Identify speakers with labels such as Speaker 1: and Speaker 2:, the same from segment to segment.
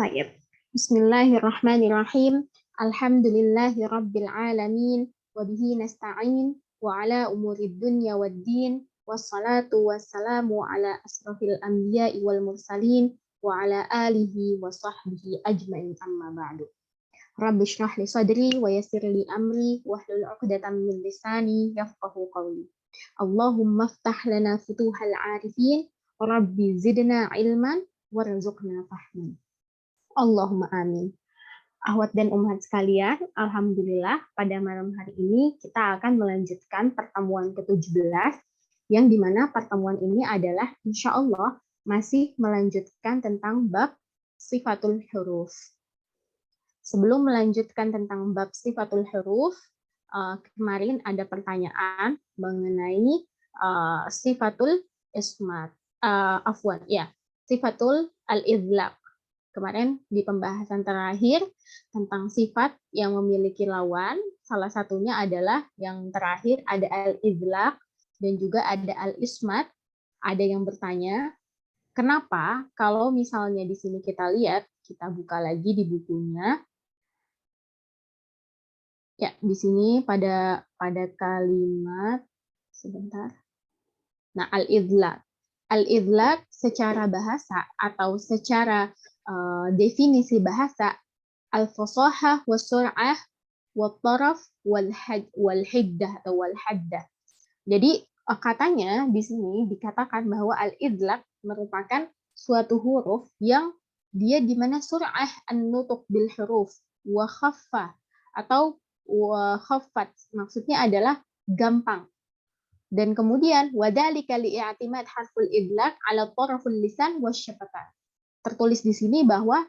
Speaker 1: Tayyib. Bismillahirrahmanirrahim. Alhamdulillahi rabbil alamin wa bihi nasta'in wa ala umurid dunya waddin wassalatu wassalamu ala asrafil anbiya'i wal mursalin wa ala alihi wa sahbihi ajma'in amma ba'du. Rabbi shrah li sadri wa yassir li amri wahlul 'uqdatam min lisani yafqahu qawli. Allahumma iftah lana futuhal 'arifin, rabbi zidna ilman warzuqna fahman. Allahumma amin. Ahwat dan ummahat sekalian, alhamdulillah pada malam hari ini kita akan melanjutkan pertemuan ke-17 yang dimana pertemuan ini adalah insya Allah masih melanjutkan tentang bab sifatul huruf. Sebelum melanjutkan tentang bab sifatul huruf, kemarin ada pertanyaan mengenai sifatul ismat, sifatul al-idlaq. Kemarin di pembahasan terakhir tentang sifat yang memiliki lawan, salah satunya adalah yang terakhir ada al-idlaq dan juga ada al-ismat. Ada yang bertanya, kenapa kalau misalnya di sini kita lihat, kita buka lagi di bukunya. Ya, di sini pada kalimat sebentar. Nah, al-idlaq. Al-idlaq secara bahasa atau secara definisi bahasa al-fasahah was-sur'ah wat-taraf wal-hiddah atau wal-haddah. Jadi katanya di sini dikatakan bahwa al-idlaq merupakan suatu huruf yang dia di mana sur'ah an-nutq bil huruf wa khaffa atau wa khaffat, maksudnya adalah gampang. Dan kemudian wadzalika li'i'timad harful idlaq ala taraful lisan wasyafatan. Tertulis di sini bahwa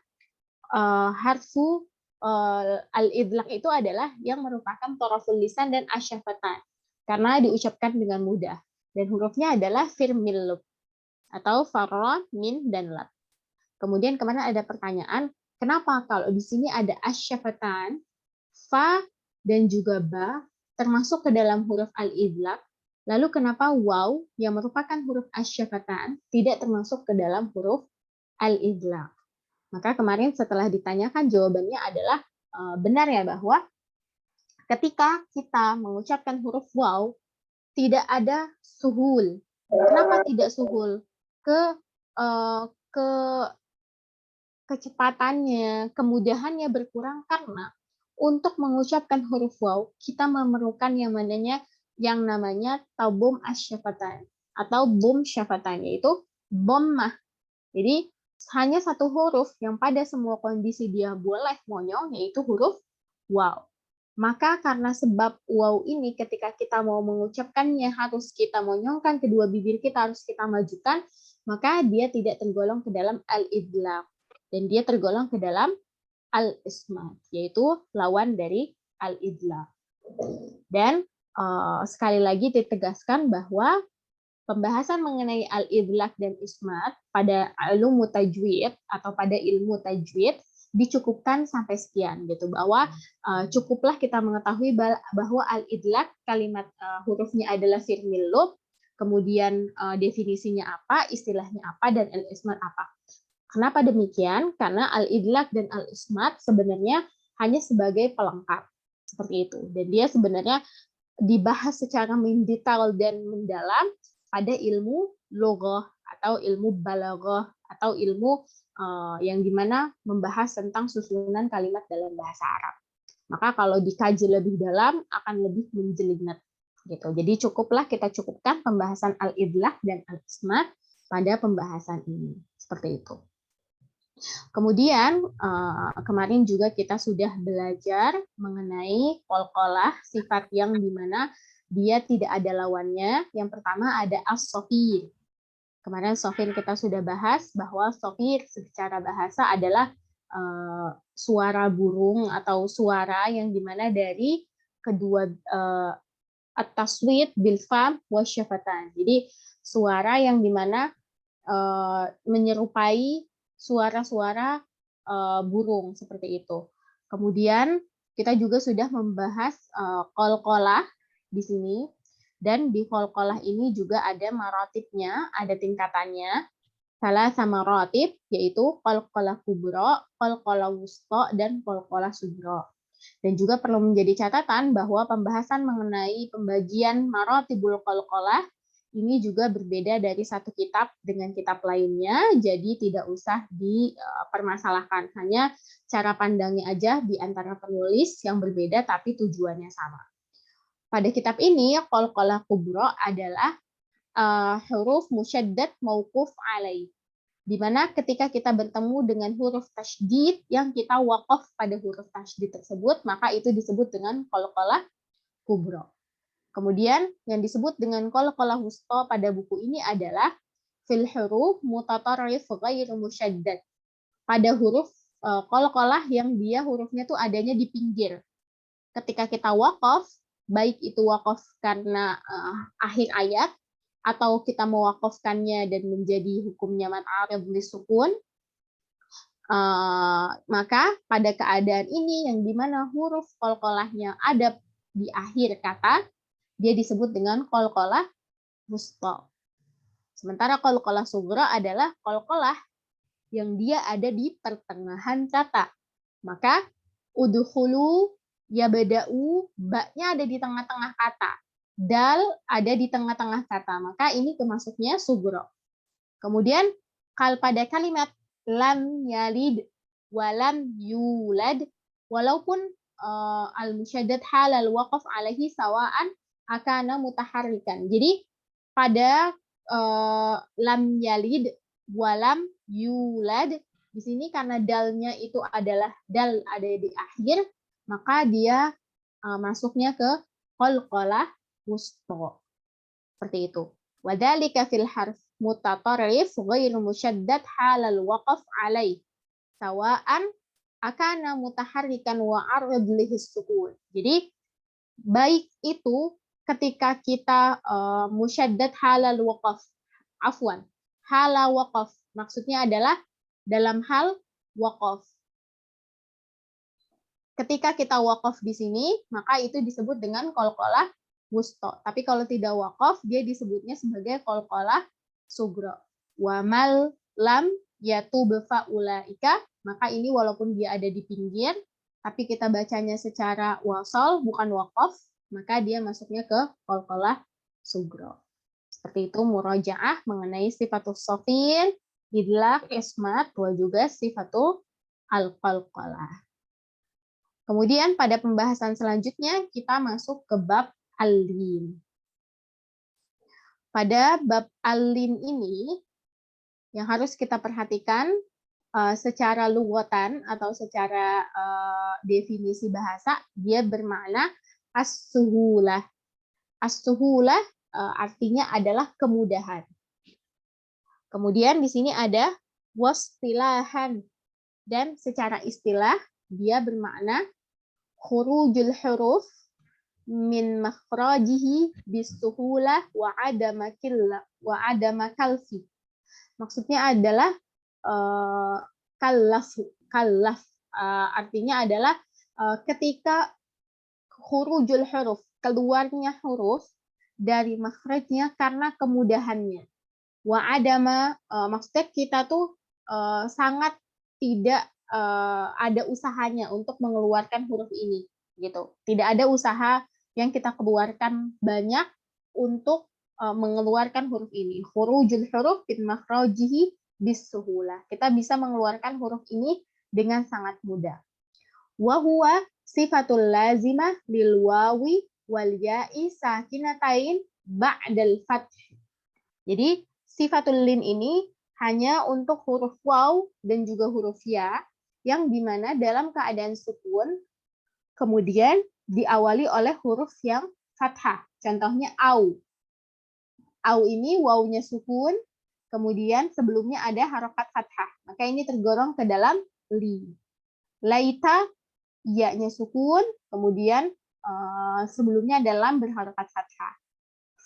Speaker 1: harfu al-idlaq itu adalah yang merupakan taraful lisan dan asyafatan karena diucapkan dengan mudah, dan hurufnya adalah firmil lub atau farra, min, dan lab. Kemudian kemana ada pertanyaan, kenapa kalau di sini ada asyafatan, fa dan juga ba termasuk ke dalam huruf al-idlaq, lalu kenapa waw yang merupakan huruf asyafatan tidak termasuk ke dalam huruf al-idlaq? Maka kemarin setelah ditanyakan jawabannya adalah benar ya bahwa ketika kita mengucapkan huruf waw tidak ada suhul. Kenapa tidak suhul? Kecepatannya, kemudahannya berkurang karena untuk mengucapkan huruf waw kita memerlukan yang namanya tabum asyafatan atau bum syafatan, yaitu dhammah. Jadi hanya satu huruf yang pada semua kondisi dia boleh monyong, yaitu huruf waw. Maka karena sebab waw ini ketika kita mau mengucapkannya harus kita monyongkan, kedua bibir kita harus kita majukan, maka dia tidak tergolong ke dalam al-idlaq dan dia tergolong ke dalam al-ismat, yaitu lawan dari al-idlaq. Dan sekali lagi ditegaskan bahwa pembahasan mengenai al-idlaq dan ismat pada ilmu tajwid atau pada ilmu tajwid dicukupkan sampai sekian gitu, bahwa cukuplah kita mengetahui bahwa al-idlaq kalimat hurufnya adalah firmil lub, kemudian definisinya apa, istilahnya apa, dan al-ismat apa. Kenapa demikian? Karena al-idlaq dan al-ismat sebenarnya hanya sebagai pelengkap seperti itu, dan dia sebenarnya dibahas secara mendetail dan mendalam pada ilmu loghah atau ilmu balaghah atau ilmu yang dimana membahas tentang susunan kalimat dalam bahasa Arab. Maka kalau dikaji lebih dalam akan lebih menjelimet gitu. Jadi cukuplah kita cukupkan pembahasan al-idlaq dan al-ismat pada pembahasan ini. Seperti itu. Kemudian kemarin juga kita sudah belajar mengenai qalqalah, sifat yang dimana dia tidak ada lawannya. Yang pertama ada as-safir. Kemarin safir kita sudah bahas bahwa safir secara bahasa adalah suara burung atau suara yang dimana dari kedua at-taswit bil fam wasyafatan. Jadi suara yang dimana menyerupai suara-suara burung seperti itu. Kemudian kita juga sudah membahas qalqalah di sini, dan di qalqalah ini juga ada maratibnya, ada tingkatannya. Thalatha maratib, yaitu qalqalah kubra, qalqalah wusta, dan qalqalah sugra. Dan juga perlu menjadi catatan bahwa pembahasan mengenai pembagian maratibul qalqalah ini juga berbeda dari satu kitab dengan kitab lainnya, jadi tidak usah dipermasalahkan. Hanya cara pandangnya aja di antara penulis yang berbeda tapi tujuannya sama. Pada kitab ini, qalqalah kubra adalah huruf musyaddad mauquf alaih. Di mana ketika kita bertemu dengan huruf tasydid yang kita waqaf pada huruf tasydid tersebut, maka itu disebut dengan qalqalah kubra. Kemudian yang disebut dengan qalqalah wusta pada buku ini adalah fil huruf mutatarrif ghair musyaddad. Pada huruf qalqalah yang dia hurufnya tuh adanya di pinggir. Ketika kita waqaf, baik itu waqaf karena akhir ayat atau kita mewakafkannya dan menjadi hukumnya mad arid lisukun, maka pada keadaan ini yang dimana huruf qalqalahnya ada di akhir kata, dia disebut dengan qalqalah wusta. Sementara qalqalah sugra adalah qalqalah yang dia ada di pertengahan kata. Maka udkhulu, yabda'u, ba-nya ada di tengah-tengah kata. Dal ada di tengah-tengah kata, maka ini termasuknya sugro. Kemudian pada kalimat lam yalid walam yulad, walaupun al-musyaddad halal waqaf alaihi sawaan akana mutaharrikan. Jadi pada lam yalid walam yulad, di sini karena dalnya itu adalah dal ada di akhir, maka dia masuknya ke qalqalah wusta. Seperti itu. Wadzalika fil harf mutatarrif ghairu musyaddad halal waqaf alaih sawaan akana mutaharrikan wa arad lihi sukun. Jadi baik itu ketika kita musyaddad halal waqaf, afwan, halal waqaf, maksudnya adalah dalam hal waqaf. Ketika kita waqaf di sini, maka itu disebut dengan qalqalah wusta. Tapi kalau tidak waqaf, dia disebutnya sebagai qalqalah sugra. Wa mal lam yatub faulaika, maka ini walaupun dia ada di pinggir, tapi kita bacanya secara wasal bukan waqaf, maka dia masuknya ke qalqalah sugra. Seperti itu murajaah mengenai sifatul sofin, idlaq, ismat, wa juga sifatul al-qalqalah. Kemudian pada pembahasan selanjutnya kita masuk ke bab al-lin. Pada bab al-lin ini yang harus kita perhatikan secara lughatan atau secara definisi bahasa, dia bermakna as-suhulah. As-suhulah artinya adalah kemudahan. Kemudian di sini ada wastilahan, dan secara istilah dia bermakna khurujul huruf min makhrajihi bisuhulah wa adama kalfi. Maksudnya adalah kallaf artinya adalah ketika khurujul huruf, keluarnya huruf dari makhrajnya karena kemudahannya. Wa adama maksudnya kita tuh sangat tidak ada usahanya untuk mengeluarkan huruf ini gitu. Tidak ada usaha yang kita keluarkan banyak untuk mengeluarkan huruf ini. Khurujul huruf min makhrajihi bisuhulah. Kita bisa mengeluarkan huruf ini dengan sangat mudah. Wa huwa sifatul lazimah lil wawi wal ya'i sakinatain ba'dal fath. Jadi sifatul lin ini hanya untuk huruf waw dan juga huruf ya, yang dimana dalam keadaan sukun kemudian diawali oleh huruf yang fathah. Contohnya au. Au ini wawnya sukun, kemudian sebelumnya ada harokat fathah. Maka ini tergolong ke dalam li. Laita, ya-nya sukun, kemudian sebelumnya ada lam berharokat fathah.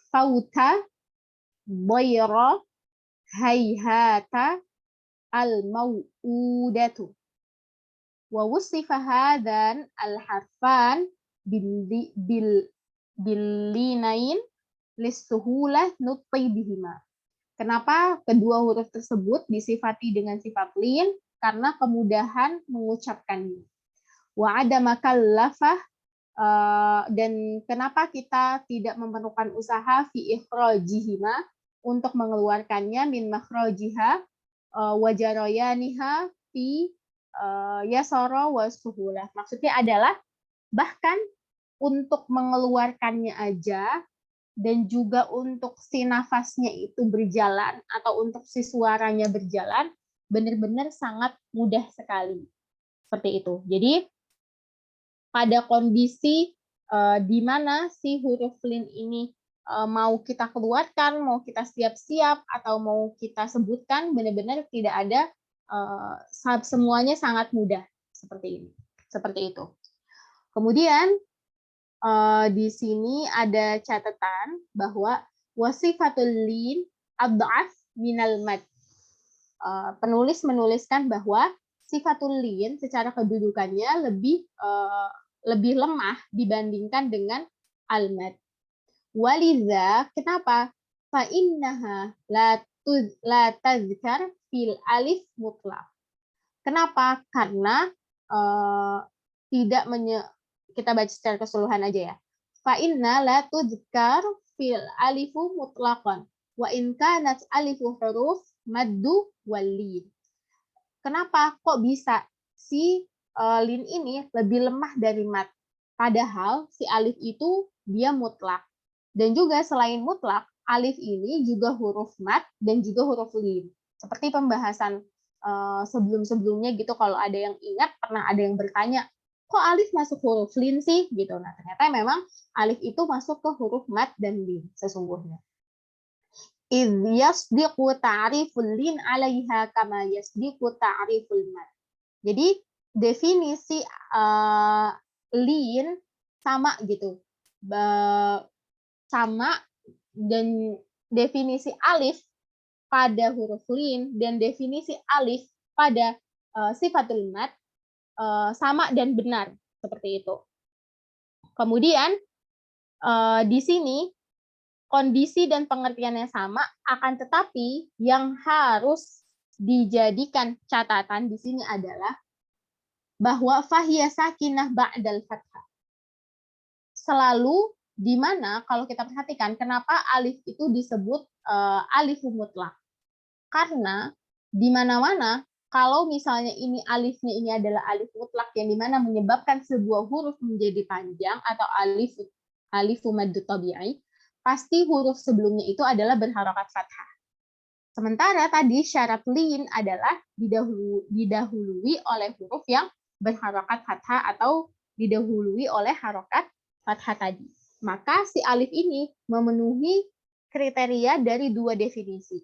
Speaker 1: Fauta, boyro, hayhata, al-mau'udatu. Wa wusifa hadan al-harfan billinain lissuhulah nutqi bihima. Kenapa kedua huruf tersebut disifati dengan sifat lin? Karena kemudahan mengucapkannya. Wa adama kallafah, dan kenapa kita tidak memerlukan usaha fi ikhrajihima untuk mengeluarkannya min makhrajiha wa jarayaniha fi yasara wa suhulah. Maksudnya adalah bahkan untuk mengeluarkannya aja dan juga untuk si nafasnya itu berjalan atau untuk si suaranya berjalan benar-benar sangat mudah sekali. Seperti itu. Jadi pada kondisi di mana si huruf lin ini mau kita keluarkan, mau kita siap-siap atau mau kita sebutkan, benar-benar tidak ada, semuanya sangat mudah seperti ini. Seperti itu. Kemudian di sini ada catatan bahwa wasifatul lin ad'af minal mad. Penulis menuliskan bahwa sifatul lin secara kedudukannya lebih lemah dibandingkan dengan al-mad. Walidza, kenapa? Fa innaha la tazkar fil alif mutlaq. Kenapa? Karena tidak kita baca secara keseluruhan aja ya. Fa inna la tuzkar fil alifu mutlaqan wa in kanat alifu huruf maddu wal lin. Kenapa kok bisa si lin ini lebih lemah dari mad? Padahal si alif itu dia mutlak. Dan juga selain mutlak, alif ini juga huruf mad dan juga huruf lin. Seperti pembahasan sebelum-sebelumnya gitu, kalau ada yang ingat pernah ada yang bertanya, kok alif masuk huruf lin sih gitu. Nah, ternyata memang alif itu masuk ke huruf mad dan lin sesungguhnya. Idh yasdiqu ta'riful lin 'alaiha kama yasdiqu ta'riful mad. Jadi definisi lin sama gitu. Sama, dan definisi alif pada huruf lin dan definisi alif pada sifatul mad sama dan benar seperti itu. Kemudian di sini kondisi dan pengertiannya sama, akan tetapi yang harus dijadikan catatan di sini adalah bahwa fahiya sakinah ba'dal fathah. Selalu di mana kalau kita perhatikan kenapa alif itu disebut alif mutlak? Karena di mana-mana kalau misalnya ini alifnya ini adalah alif mutlak yang dimana menyebabkan sebuah huruf menjadi panjang atau alifu maddu tabi'i, pasti huruf sebelumnya itu adalah berharokat fathah. Sementara tadi syarat lin adalah didahului oleh huruf yang berharokat fathah atau didahului oleh harokat fathah tadi. Maka si alif ini memenuhi kriteria dari dua definisi.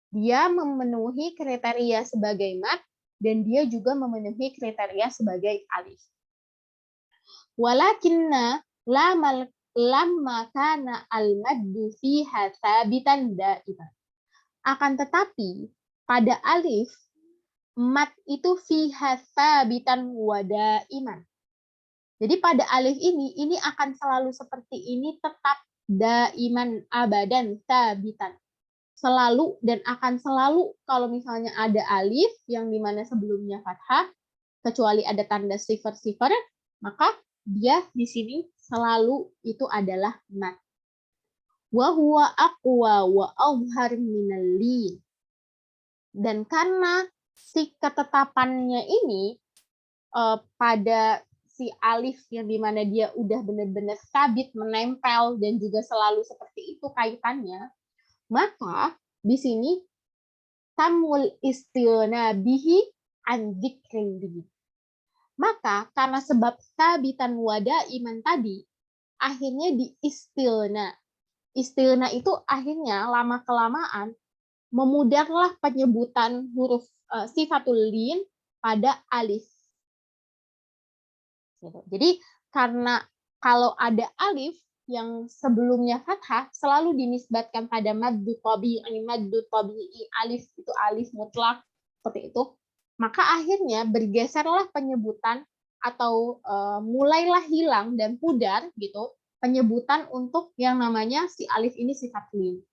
Speaker 1: Dia memenuhi kriteria sebagai mad dan dia juga memenuhi kriteria sebagai alif. Walakinna lamma kana al-maddu fiha tsabitan daiman. Akan tetapi pada alif mad itu fiha tsabitan wa daiman. Jadi pada alif ini akan selalu seperti ini, tetap daiman abadan tsabitan. Selalu dan akan selalu kalau misalnya ada alif yang dimana sebelumnya fathah, kecuali ada tanda sifar-sifar, maka dia di sini selalu itu adalah mad. Wa huwa aqwa wa awhar minal lin. Dan karena si ketetapannya ini pada si alif yang dimana dia udah benar-benar sabit, menempel dan juga selalu seperti itu kaitannya, maka di sini tamul istilna bihi an dzikri. Maka karena sebab sabitan wada iman tadi, akhirnya di istilna. Istilna itu akhirnya lama-kelamaan memudarlah penyebutan huruf sifatul lin pada alif. Jadi karena kalau ada alif yang sebelumnya fathah selalu dinisbatkan pada maddu tabi'i, alif itu alif mutlak seperti itu, maka akhirnya bergeserlah penyebutan atau mulailah hilang dan pudar gitu penyebutan untuk yang namanya si alif ini sifat lin.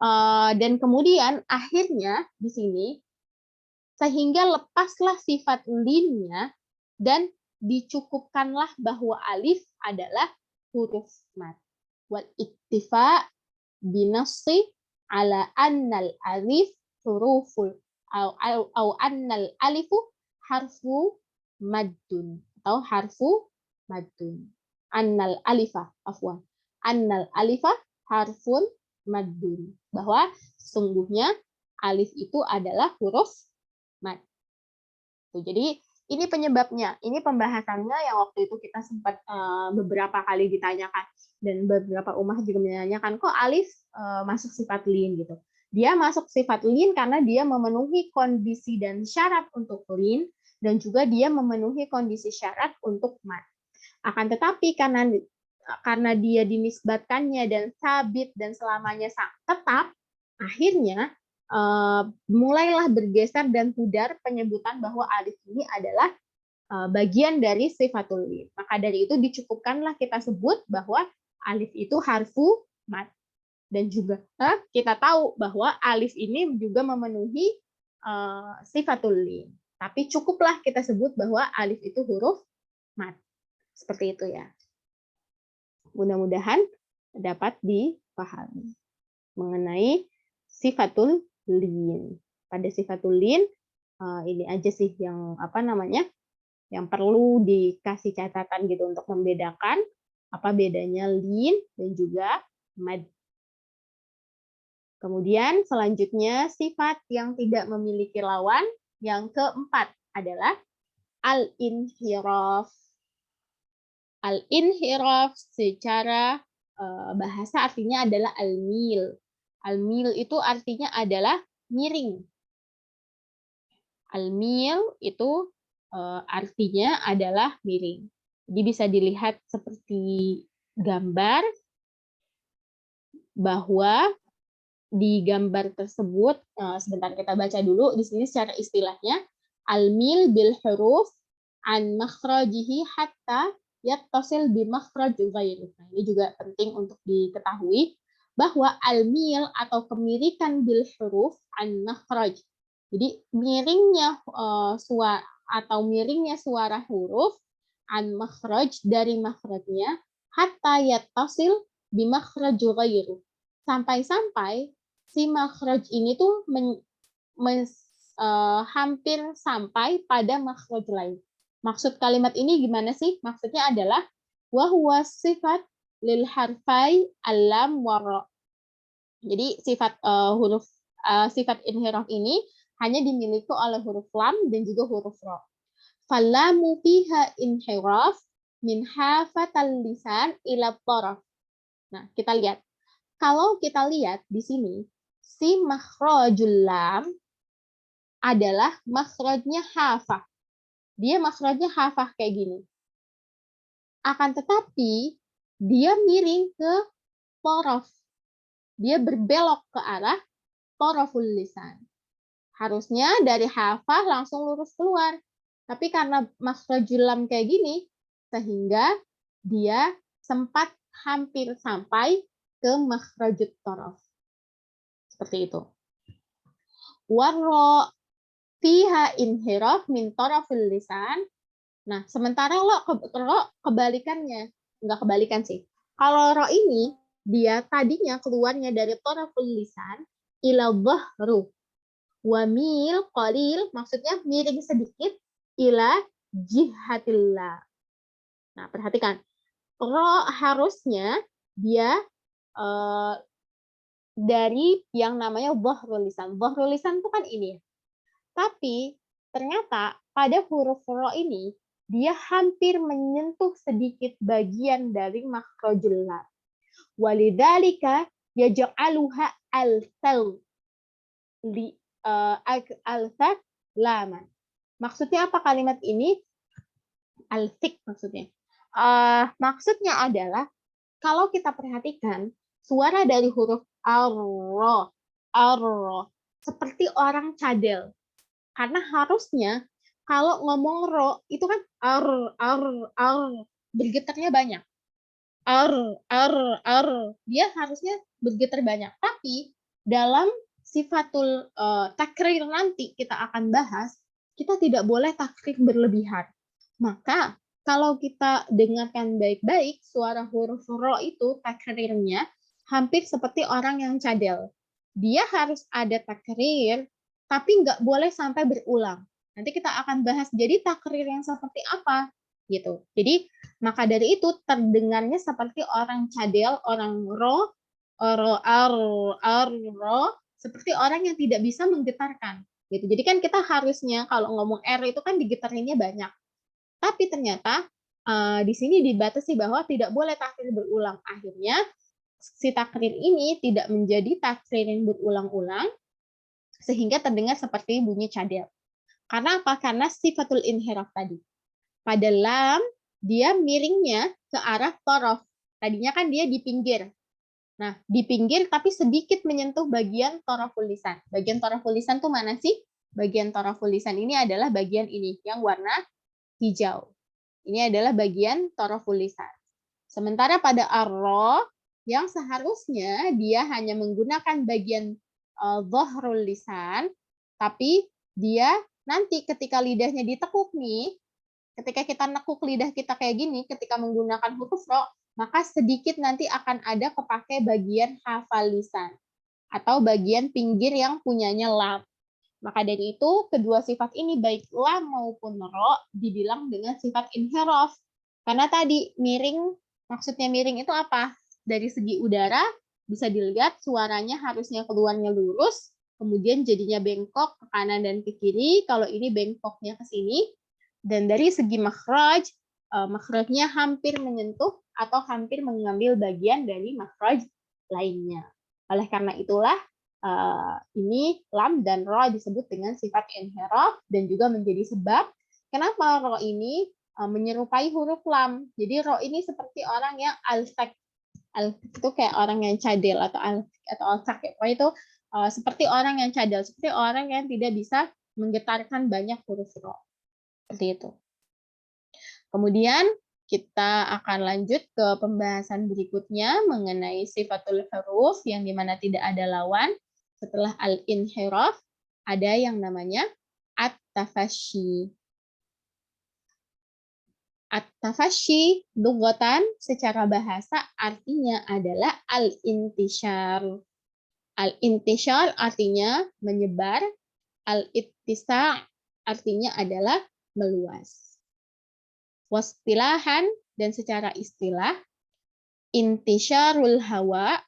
Speaker 1: Dan kemudian akhirnya di sini sehingga lepaslah sifat linnya dan dicukupkanlah bahwa alif adalah huruf mad. Wal iktifa binassi ala annal alif huruful au annal alifu harfu maddun atau harfu maddun. Annal alifa afwan. Annal alifa harfun maddun. Bahwa sesungguhnya alif itu adalah huruf mad. Jadi ini penyebabnya, ini pembahasannya yang waktu itu kita sempat beberapa kali ditanyakan dan beberapa ummah juga menanyakan kok alif masuk sifat lin gitu. Dia masuk sifat lin karena dia memenuhi kondisi dan syarat untuk lin dan juga dia memenuhi kondisi syarat untuk mad. Akan tetapi karena dia dinisbatkannya dan sabit dan selamanya tetap, akhirnya mulailah bergeser dan pudar penyebutan bahwa alif ini adalah bagian dari sifatul lin. Maka dari itu dicukupkanlah kita sebut bahwa alif itu harfu mad. Dan juga kita tahu bahwa alif ini juga memenuhi sifatul lin. Tapi cukuplah kita sebut bahwa alif itu huruf mad. Seperti itu ya. Mudah-mudahan dapat dipahami mengenai sifatul lin. Pada sifatul lin ini aja sih yang yang perlu dikasih catatan gitu untuk membedakan apa bedanya lin dan juga mad. Kemudian selanjutnya sifat yang tidak memiliki lawan yang keempat adalah al-inhiraf. Al-inhiraf secara bahasa artinya adalah al-mil. Al-mil itu artinya adalah miring. Al-mil itu artinya adalah miring. Jadi bisa dilihat seperti gambar bahwa di gambar tersebut, sebentar kita baca dulu di sini secara istilahnya, al-mil bil huruf an makhrajihi hatta yattasil bi makhraj ghairihi. Nah, ini juga penting untuk diketahui bahwa al-mil atau kemirikan bil huruf an makhraj. Jadi miringnya suara atau miringnya suara huruf an makhraj dari makhrajnya hatta yattasil bi makhraj ghairihi. Sampai-sampai si makhraj ini tuh hampir sampai pada makhraj lain. Maksud kalimat ini gimana sih? Maksudnya adalah wahwa sifat lil harfai alam wara. Jadi sifat sifat inhiraf ini hanya dimiliki oleh huruf lam dan juga huruf ra. Falamu fiha inhiraf min hafatal lisan ila taraf. Nah, kita lihat. Kalau kita lihat di sini, si makhrajul lam adalah makhrajnya hafah. Dia makhrajnya hafah kayak gini. Akan tetapi, dia miring ke torof. Dia berbelok ke arah toroful lisan. Harusnya dari hafah langsung lurus keluar. Tapi karena makhrajul lam kayak gini, sehingga dia sempat hampir sampai ke makhrajut torof. Seperti itu. Warro fiha inhiraf min torofil lisan. Nah, sementara ro kebalikannya. Enggak kebalikan sih. Kalau ro ini, dia tadinya keluarnya dari torofil lisan ila dhahru. Wamil qalil, maksudnya miring sedikit ila jihatillah. Nah, perhatikan. Ro harusnya dia dari yang namanya dhahrul lisan. Dhahrul lisan itu kan ini. Tapi ternyata pada huruf ro ini dia hampir menyentuh sedikit bagian dari makhrajul lam. Walidzalika yaj'aluha al-thal li al-thal laman. Maksudnya apa kalimat ini? Al-thik maksudnya. Maksudnya adalah kalau kita perhatikan suara dari huruf ar-ro seperti orang cadel. Karena harusnya kalau ngomong ro itu kan bergetarnya banyak. Dia harusnya bergetar banyak. Tapi dalam sifatul takrir nanti kita akan bahas, kita tidak boleh takrir berlebihan. Maka kalau kita dengarkan baik-baik, suara huruf ro itu takrirnya hampir seperti orang yang cadel. Dia harus ada takrir, tapi nggak boleh sampai berulang. Nanti kita akan bahas, jadi takrir yang seperti apa? Gitu. Jadi, maka dari itu terdengarnya seperti orang cadel, orang ro, seperti orang yang tidak bisa menggetarkan. Gitu. Jadi kan kita harusnya kalau ngomong R itu kan digetarinnya banyak. Tapi ternyata di sini dibatasi bahwa tidak boleh takrir berulang. Akhirnya si takrir ini tidak menjadi takrir yang berulang-ulang sehingga terdengar seperti bunyi cadel. Karena apa? Karena sifatul inhiraf tadi. Pada lam dia miringnya ke arah torof. Tadinya kan dia di pinggir. Nah, di pinggir tapi sedikit menyentuh bagian toroful lisan. Bagian toroful lisan tuh mana sih? Bagian toroful lisan ini adalah bagian ini yang warna hijau. Ini adalah bagian toroful lisan. Sementara pada arro yang seharusnya dia hanya menggunakan bagian dhahrul lisan, tapi dia nanti ketika lidahnya ditekuk nih, ketika kita nekuk lidah kita kayak gini, ketika menggunakan huruf ro, maka sedikit nanti akan ada kepake bagian hafal lisan atau bagian pinggir yang punyanya lam. Maka dari itu, kedua sifat ini baik lam maupun ro dibilang dengan sifat inhiraf. Karena tadi miring, maksudnya miring itu apa? Dari segi udara bisa dilihat suaranya harusnya keluarnya lurus, kemudian jadinya bengkok ke kanan dan ke kiri. Kalau ini bengkoknya ke sini. Dan dari segi makhraj, makhrajnya hampir menyentuh atau hampir mengambil bagian dari makhraj lainnya. Oleh karena itulah ini lam dan ro disebut dengan sifat inhiraf dan juga menjadi sebab kenapa ro ini menyerupai huruf lam. Jadi ro ini seperti orang yang alfaq. Alfaq itu kayak orang yang cadel atau alfaq ya. Itu seperti orang yang cadel, seperti orang yang tidak bisa menggetarkan banyak huruf ro. Seperti itu. Kemudian kita akan lanjut ke pembahasan berikutnya mengenai sifatul huruf yang dimana tidak ada lawan. Setelah al-inhiraf, ada yang namanya at-tafashi. At-tafashi lughatan secara bahasa artinya adalah al-intishar. Al-intishar artinya menyebar, al-ittisa' artinya adalah meluas. Wastilahan dan secara istilah, intisyarul hawa,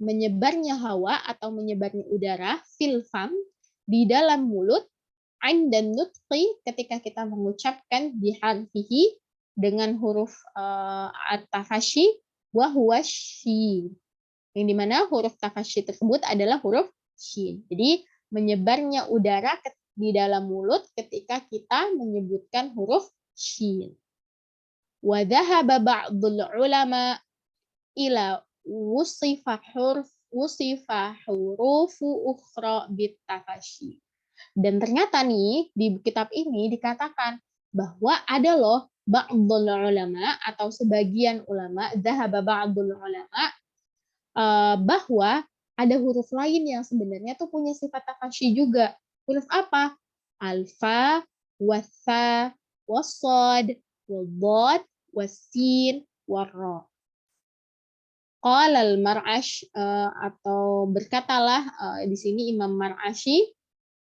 Speaker 1: menyebarnya hawa atau menyebarnya udara, fil fam, di dalam mulut, ain dan nutqi ketika kita mengucapkan biharfihi dengan huruf at-tafashi, wa huwa shin. Yang dimana huruf tafashi tersebut adalah huruf shin. Jadi menyebarnya udara di dalam mulut ketika kita menyebutkan huruf shin. Wa dhahaba ba'dul ulama ila wusifa hurufu ukhra bitafashi. Dan ternyata nih di kitab ini dikatakan bahwa ada loh ba'dul ulama atau sebagian ulama, dhahaba ba'dul ulama, bahwa ada huruf lain yang sebenarnya tuh punya sifat tafashi juga. Huruf apa? Alfa, wasa, wasod, wabod, wasin, warro. Qala al-Mar'ash atau berkatalah di sini Imam Mar'ashi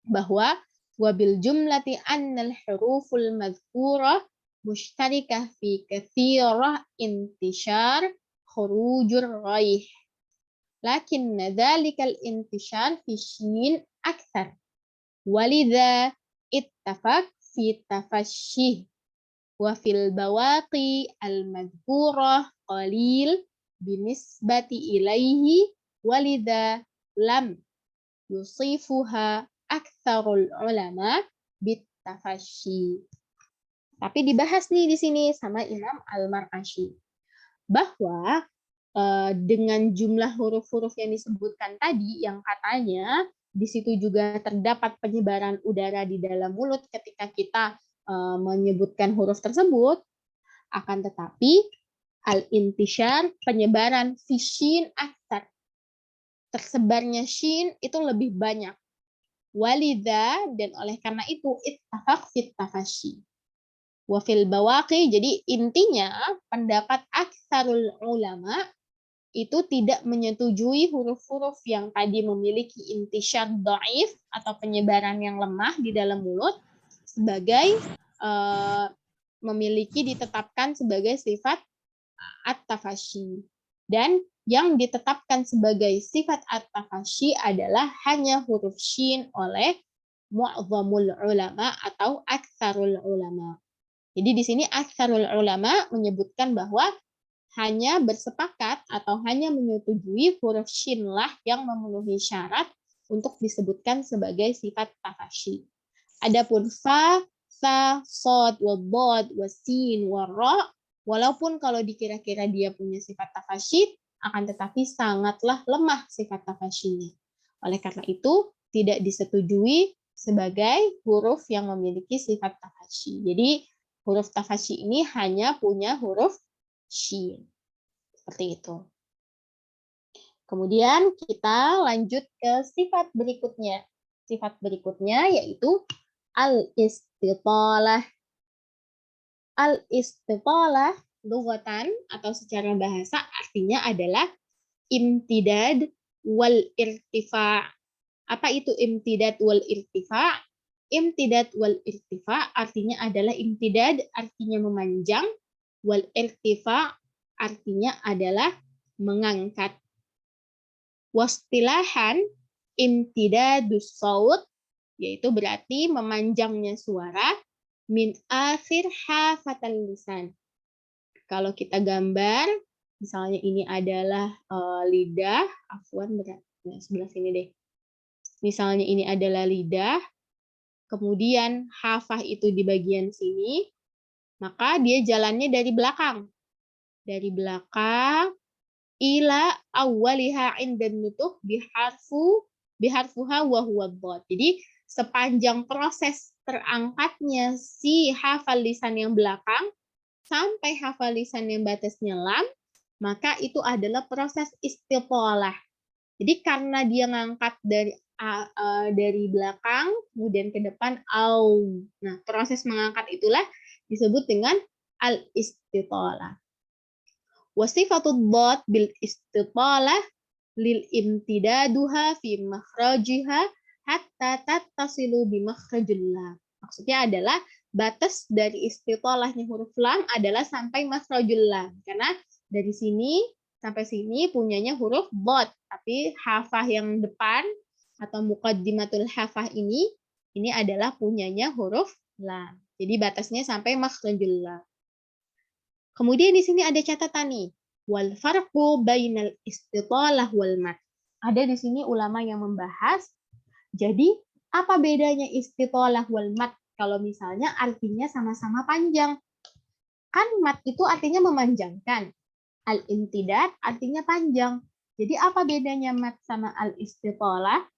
Speaker 1: bahwa wabil jumlati annal huruful madhkurah mushtarikah fi katsirah intishar khurujur raih. Lakin dzalikal intishar fi shin akthar. Walidha ittafaq fi tafashih. Wa fil bawaqi al-madhkurah qalil binisbati ilaihi walidha lam yusifuha aktsarul ulama bitafashi. Tapi dibahas nih di sini sama Imam Al-Mar'ashi bahwa dengan jumlah huruf-huruf yang disebutkan tadi yang katanya di situ juga terdapat penyebaran udara di dalam mulut ketika kita menyebutkan huruf tersebut, akan tetapi al-intishar penyebaran fishin aktsar. tersebarnya shin itu lebih banyak. Walidha, dan oleh karena itu ittafaq fit tafashi. Wa fil bawaqi, jadi intinya pendapat aktsarul ulama itu tidak menyetujui huruf-huruf yang tadi memiliki intisyar dhaif atau penyebaran yang lemah di dalam mulut sebagai memiliki ditetapkan sebagai sifat at-tafashi. Dan yang ditetapkan sebagai sifat at-tafashi adalah hanya huruf shin oleh mu'dhamul ulama atau aktsarul ulama. Jadi di sini aktsarul ulama menyebutkan bahwa hanya bersepakat atau hanya menyetujui huruf shin lah yang memenuhi syarat untuk disebutkan sebagai sifat tafashi. Adapun fa, sa, sod, wa bod, wa sin, wa ra, walaupun kalau dikira-kira dia punya sifat tafashi, akan tetapi sangatlah lemah sifat tafashinya. Oleh karena itu, tidak disetujui sebagai huruf yang memiliki sifat tafashi. Jadi, huruf tafashi ini hanya punya huruf shin. Seperti itu. Kemudian kita lanjut ke sifat berikutnya. Sifat berikutnya yaitu al-istitalah. Al-istitalah lughatan atau secara bahasa artinya adalah imtidad wal irtifa. Apa itu imtidad wal irtifa? Imtidad wal irtifa artinya adalah imtidad artinya memanjang, wal irtifa artinya adalah mengangkat. Wastilahan imtidadus saut, yaitu berarti memanjangnya suara, min akhir hafatal lisan. Kalau kita gambar, misalnya ini adalah lidah, afwan sebelah sini deh. Misalnya ini adalah lidah, kemudian hafah itu di bagian sini, maka dia jalannya dari belakang. Dari belakang ila awwaliha indan nutuq biharfuha wa huwa dhad. Jadi sepanjang proses terangkatnya si hafal lisan yang belakang sampai hafal lisan yang batasnya lam, maka itu adalah proses istitalah. Jadi karena dia ngangkat dari belakang kemudian ke depan au. Nah, proses mengangkat itulah disebut dengan al-istitalah. Wasifatud dhad bil istitalah lil imtidaduha fi makhrajiha hatta tattasilu bi makhrajil lam. Maksudnya adalah batas dari istitalahnya huruf lam adalah sampai makhrajul lam. Karena dari sini sampai sini punyanya huruf dhad, tapi hafah yang depan atau muqaddimatul hafah ini adalah punyanya huruf lam. Jadi batasnya sampai makhrajul lam. Kemudian di sini ada catatan nih, wal farqu bainal istitalah wal mat. Ada di sini ulama yang membahas, jadi apa bedanya istitalah wal mat kalau misalnya artinya sama-sama panjang? Kan mat itu artinya memanjangkan, al-imtidad artinya panjang. Jadi apa bedanya mat sama al-istitalah?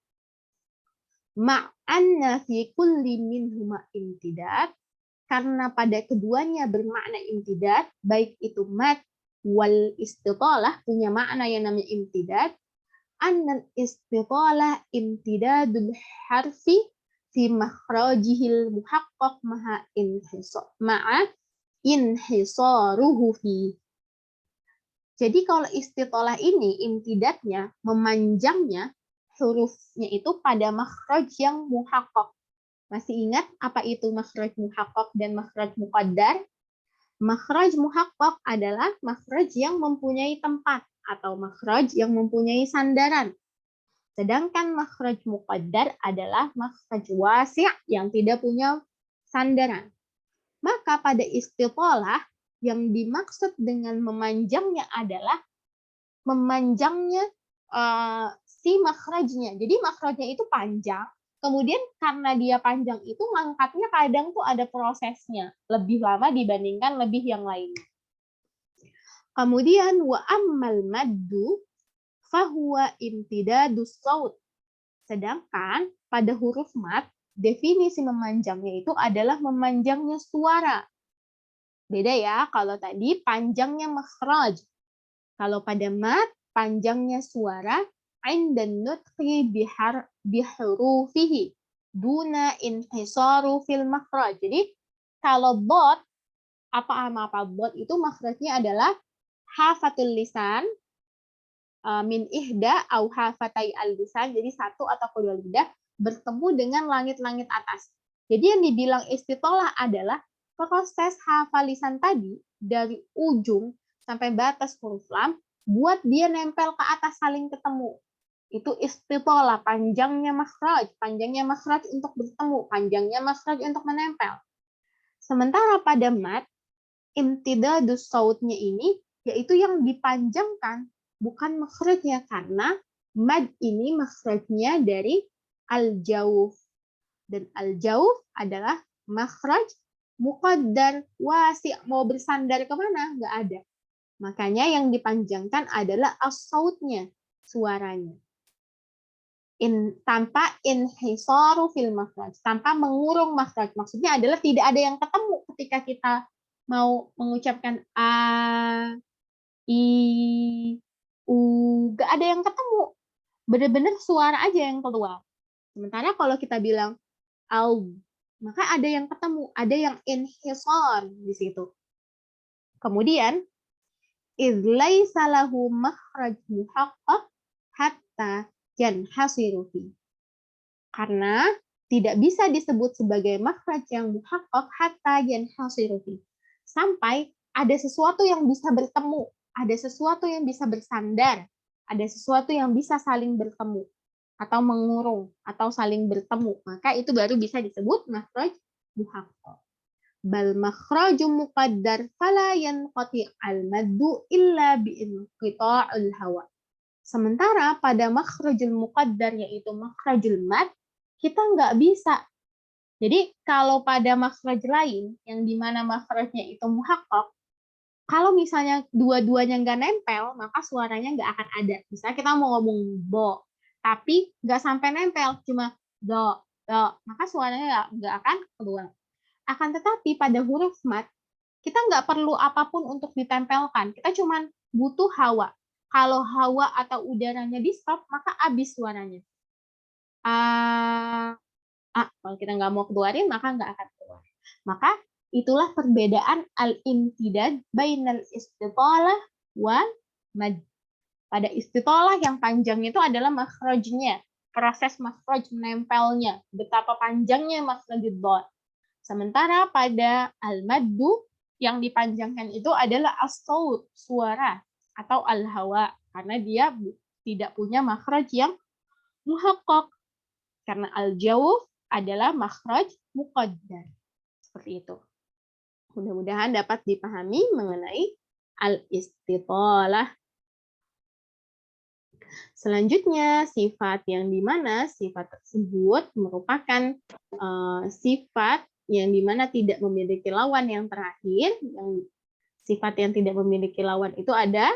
Speaker 1: Ma'anna fi kulli minhuma imtidad, karena pada keduanya bermakna imtidad, baik itu mat wal istitalah punya makna yang namanya imtidad. Annal istitalah imtidadul harfi fi makhrajihil muhaqqaq ma'a inhisaruhu fi. Jadi kalau istitalah ini imtidadnya, memanjangnya hurufnya itu pada makhraj yang muhaqqaq. Masih ingat apa itu makhraj muhaqqaq dan makhraj muqaddar? Makhraj muhaqqaq adalah makhraj yang mempunyai tempat atau makhraj yang mempunyai sandaran. Sedangkan makhraj muqaddar adalah makhraj wasi' yang tidak punya sandaran. Maka pada istitalah yang dimaksud dengan memanjangnya adalah memanjangnya si makhrajnya. Jadi makhrajnya itu panjang. Kemudian karena dia panjang itu ngangkatnya kadang tuh ada prosesnya lebih lama dibandingkan lebih yang lainnya. Kemudian wa ammal maddu fahuwa imtidadus saut. Sedangkan pada huruf mat definisi memanjangnya itu adalah memanjangnya suara. Beda ya, kalau tadi panjangnya makhraj. Kalau pada mat panjangnya suara 'inda nutqi bihurufihi duna inhisaru fil makhraj. Jadi kalau bot, apa bot itu makhrajnya adalah hafatul lisan min ihda au hafatai al-lisan. Jadi satu atau kedua lidah bertemu dengan langit-langit atas. Jadi yang dibilang istitolah adalah proses hafalisan tadi dari ujung sampai batas huruf lam buat dia nempel ke atas saling ketemu. Itu istitolah, panjangnya makhraj untuk bertemu, panjangnya makhraj untuk menempel. Sementara pada mat, imtidadus sautnya ini yaitu yang dipanjangkan, bukan makhrajnya, karena mad ini makhrajnya dari al-jauf. Dan al-jauf adalah makhraj muqaddar, wasi', mau bersandar kemana? Nggak ada. Makanya yang dipanjangkan adalah as-sautnya, suaranya. Tanpa inhisaru fil makhraj, tanpa mengurung makhraj. Maksudnya adalah tidak ada yang ketemu ketika kita mau mengucapkan a, i, u, nggak ada yang ketemu. Benar-benar suara aja yang keluar. Sementara kalau kita bilang au, maka ada yang ketemu, ada yang inhisar di situ. Kemudian idz laisa lahu makhraj muhaqqaq hatta yanhasiru fi. Karena tidak bisa disebut sebagai makhraj yang muhaqqaq hatta yanhasiru fi. Sampai ada sesuatu yang bisa bertemu, ada sesuatu yang bisa bersandar, ada sesuatu yang bisa saling bertemu atau mengurung atau saling bertemu, maka itu baru bisa disebut makhraj muhaqqaq. Bal makhraju muqaddar fala yanqati al-maddu illa bi inqita'il hawa. Sementara pada makhrajul muqaddar yaitu makhrajul mad, kita nggak bisa. Jadi kalau pada makhraj lain yang dimana makhrajnya itu muhaqqaq, kalau misalnya dua-duanya nggak nempel, maka suaranya nggak akan ada. Misalnya kita mau ngomong bo, tapi nggak sampai nempel, cuma do, maka suaranya nggak akan keluar. Akan tetapi pada huruf mat, kita nggak perlu apapun untuk ditempelkan. Kita cuma butuh hawa. Kalau hawa atau udaranya di stop, maka habis suaranya. Kalau kita nggak mau keluarin, maka nggak akan keluar. Maka itulah perbedaan al-imtidad bainal istitalah wal mad. Pada istitalah yang panjang itu adalah makhrajnya, proses makhraj menempelnya, betapa panjangnya makhrajul dot. Sementara pada al-maddu yang dipanjangkan itu adalah as-saut, suara, atau al-hawa, karena dia tidak punya makhraj yang muhaqqaq. Karena al-jawf adalah makhraj muqaddar. Seperti itu. Mudah-mudahan dapat dipahami mengenai al-istitalah. Selanjutnya, sifat yang dimana sifat tersebut merupakan sifat yang dimana tidak memiliki lawan yang terakhir. Yang sifat yang tidak memiliki lawan itu ada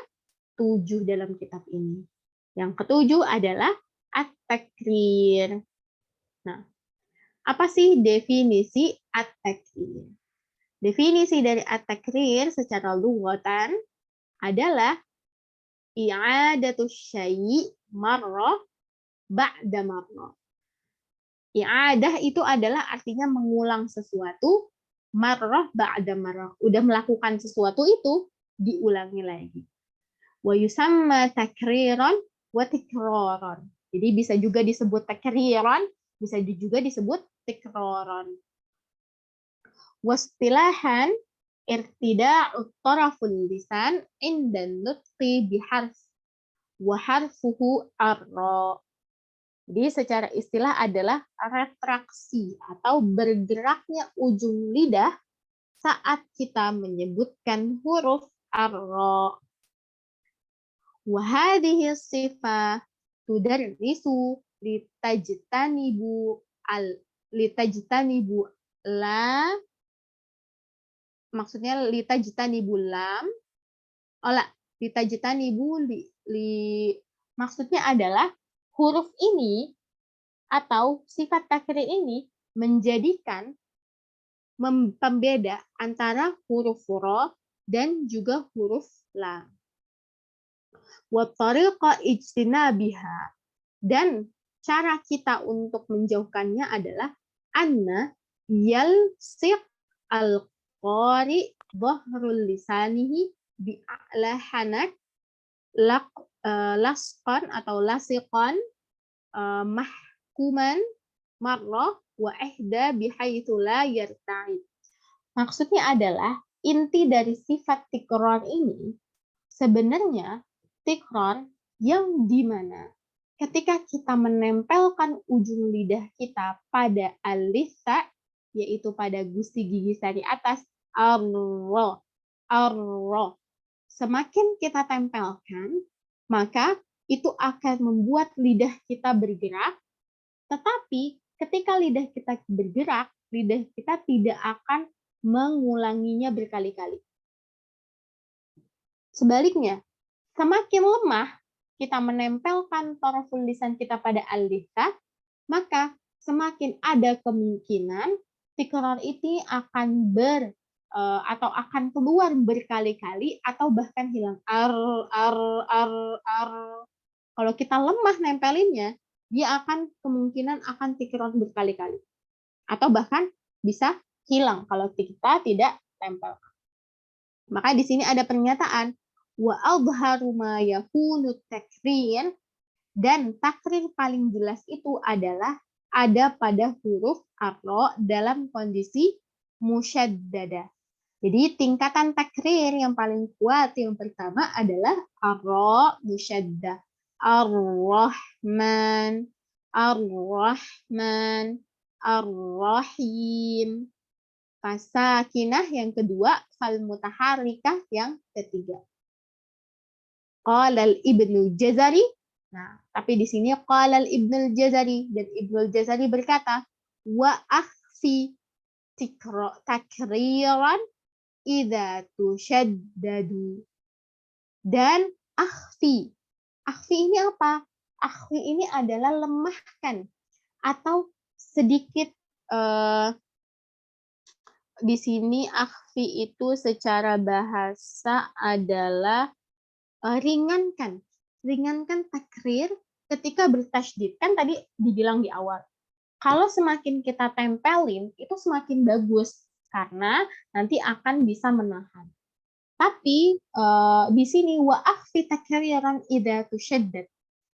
Speaker 1: 7 dalam kitab ini. Yang ketujuh adalah at-takrir. Nah, apa sih definisi at-takrir? Definisi dari at-takrir secara lughatan adalah i'adatus syai' marrah ba'da marrah. I'adah itu adalah artinya mengulang sesuatu, marrah ba'da marrah. Udah melakukan sesuatu itu, diulangi lagi. Wa yusamma takriran wa tikraran. Jadi bisa juga disebut takriran, bisa juga disebut tikraran. Wastilahan irtida'ut taraful lisan inda nutqi biharf wa harfuhu ar-ra. Jadi secara istilah adalah retraksi atau bergeraknya ujung lidah saat kita menyebutkan huruf ar-ra. Wa hadhihi sifah tudarrisu litajtanibu la, maksudnya litajtanibu lam, litajtanibu maksudnya adalah huruf ini atau sifat takrir ini menjadikan pembeda antara huruf ra dan juga huruf lam. Wa tariqa ijtinabiha, Dan cara kita untuk menjauhkannya adalah anna yalsiq al-qari dhahrul lisanihi bi'a'la hanak lasqan atau lasiqan mahkuman marrah wa ihda bihaitsu la yarta'id. Maksudnya adalah inti dari sifat tikrar ini sebenarnya tikrar yang dimana ketika kita menempelkan ujung lidah kita pada al-lisa, yaitu pada gusi gigi sari atas, arro, arro. Semakin kita tempelkan, maka itu akan membuat lidah kita bergerak, tetapi ketika lidah kita bergerak, lidah kita tidak akan mengulanginya berkali-kali. Sebaliknya, semakin lemah kita menempelkan toroful lisan kita pada al-lisa, maka semakin ada kemungkinan tikrar ini akan atau akan keluar berkali-kali atau bahkan hilang. Kalau kita lemah nempelinnya, dia akan kemungkinan akan tikrar berkali-kali atau bahkan bisa hilang kalau kita tidak tempel. Maka di sini ada pernyataan wa adharu ma yakunu takrir, dan takrir paling jelas itu adalah ada pada huruf ar-ra dalam kondisi musyaddada. Jadi tingkatan takrir yang paling kuat yang pertama adalah ar-ra musyaddah. Ar-Rahman, Ar-Rahman, Ar-Rahim. Fasakinah yang kedua, fal mutaharrikah yang ketiga. Qalal Ibnu Jazari. Nah, tapi di sini qalal Ibnu Jazari, dan Ibnu Jazari berkata, wa akhfi takriran idza tushaddadu. Dan akhfi. Akhfi ini apa? Akhfi ini adalah lemahkan atau sedikit di sini akhfi itu secara bahasa adalah ringankan takrir ketika bertasydid. Kan tadi dibilang di awal, kalau semakin kita tempelin itu semakin bagus karena nanti akan bisa menahan. Tapi di sini wa akhfi takriran idza tushaddad.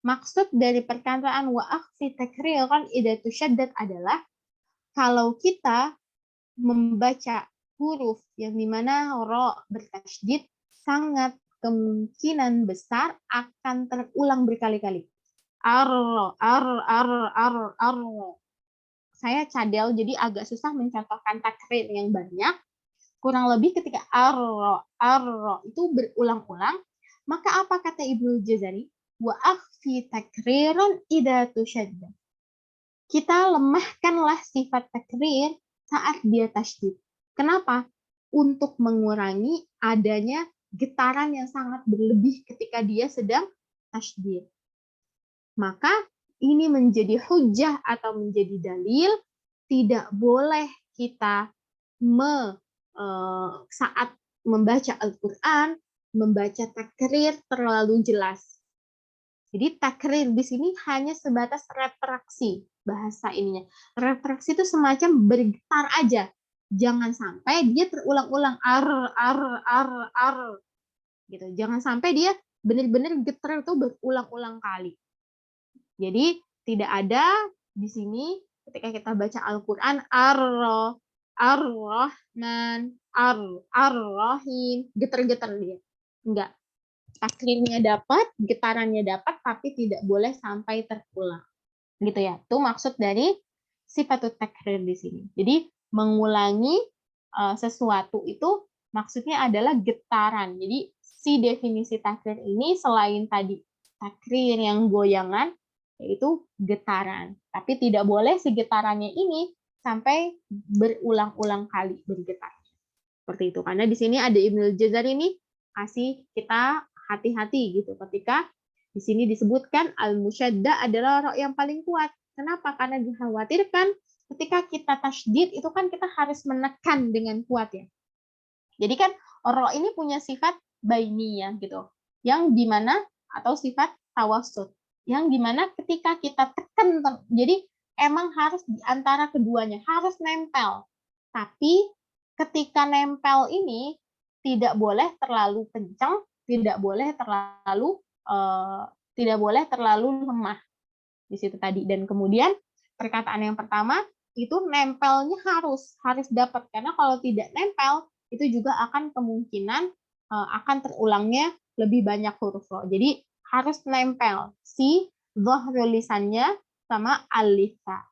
Speaker 1: Maksud dari perkataan wa akhfi takriran idza tushaddad adalah kalau kita membaca huruf yang dimana ro bertasydid, sangat kemungkinan besar akan terulang berkali-kali. Saya cadel jadi agak susah mencontohkan takrir yang banyak. Kurang lebih ketika arro itu berulang-ulang, maka apa kata Ibnu Jazari? Wa akhfi takriran idza tushadda. Kita lemahkanlah sifat takrir saat dia tasydid. Kenapa? Untuk mengurangi adanya getaran yang sangat berlebih ketika dia sedang tasydid. Maka ini menjadi hujjah atau menjadi dalil, tidak boleh kita saat membaca Al-Quran, membaca takrir terlalu jelas. Jadi takrir di sini hanya sebatas retraksi bahasa ininya. Retraksi itu semacam bergetar aja. Jangan sampai dia terulang-ulang gitu. Jangan sampai dia benar-benar getar itu berulang-ulang kali. Jadi tidak ada di sini ketika kita baca Al-Qur'an Ar-Rahman, Ar-Rahim, getar-getar dia. Enggak. Takrirnya dapat, getarannya dapat, tapi tidak boleh sampai terulang. Gitu ya. Itu maksud dari sifatut takrir di sini. Jadi mengulangi sesuatu itu maksudnya adalah getaran. Jadi si definisi takrir ini selain tadi takrir yang goyangan, yaitu getaran. Tapi tidak boleh si getarannya ini sampai berulang-ulang kali bergetar. Seperti itu. Karena di sini ada Ibnu Jazari ini kasih kita hati-hati gitu ketika di sini disebutkan al-musyadda adalah ro yang paling kuat. Kenapa? Karena dikhawatirkan ketika kita tasydid itu kan kita harus menekan dengan kuat ya. Jadi kan ro ini punya sifat bainiyah gitu. Yang dimana atau sifat tawassut. yang dimana ketika kita tekan, jadi emang harus di antara keduanya, harus nempel. Tapi ketika nempel ini tidak boleh terlalu kencang, tidak boleh terlalu lemah di situ tadi. Dan kemudian perkataan yang pertama itu nempelnya harus dapat, karena kalau tidak nempel itu juga akan kemungkinan akan terulangnya lebih banyak huruf ro. Jadi harus nempel si dhahrul lisannya sama alifah.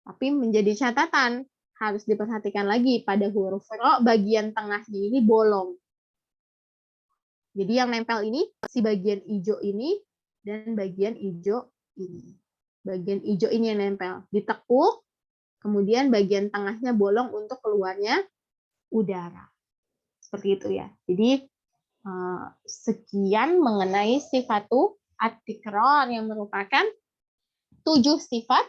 Speaker 1: Tapi menjadi catatan harus diperhatikan lagi pada huruf ro bagian tengahnya ini bolong. Jadi yang nempel ini si bagian hijau ini dan bagian hijau ini. Bagian hijau ini yang nempel. Ditekuk, kemudian bagian tengahnya bolong untuk keluarnya udara. Seperti itu ya. Jadi sekian mengenai sifatu at-tikrar yang merupakan 7 sifat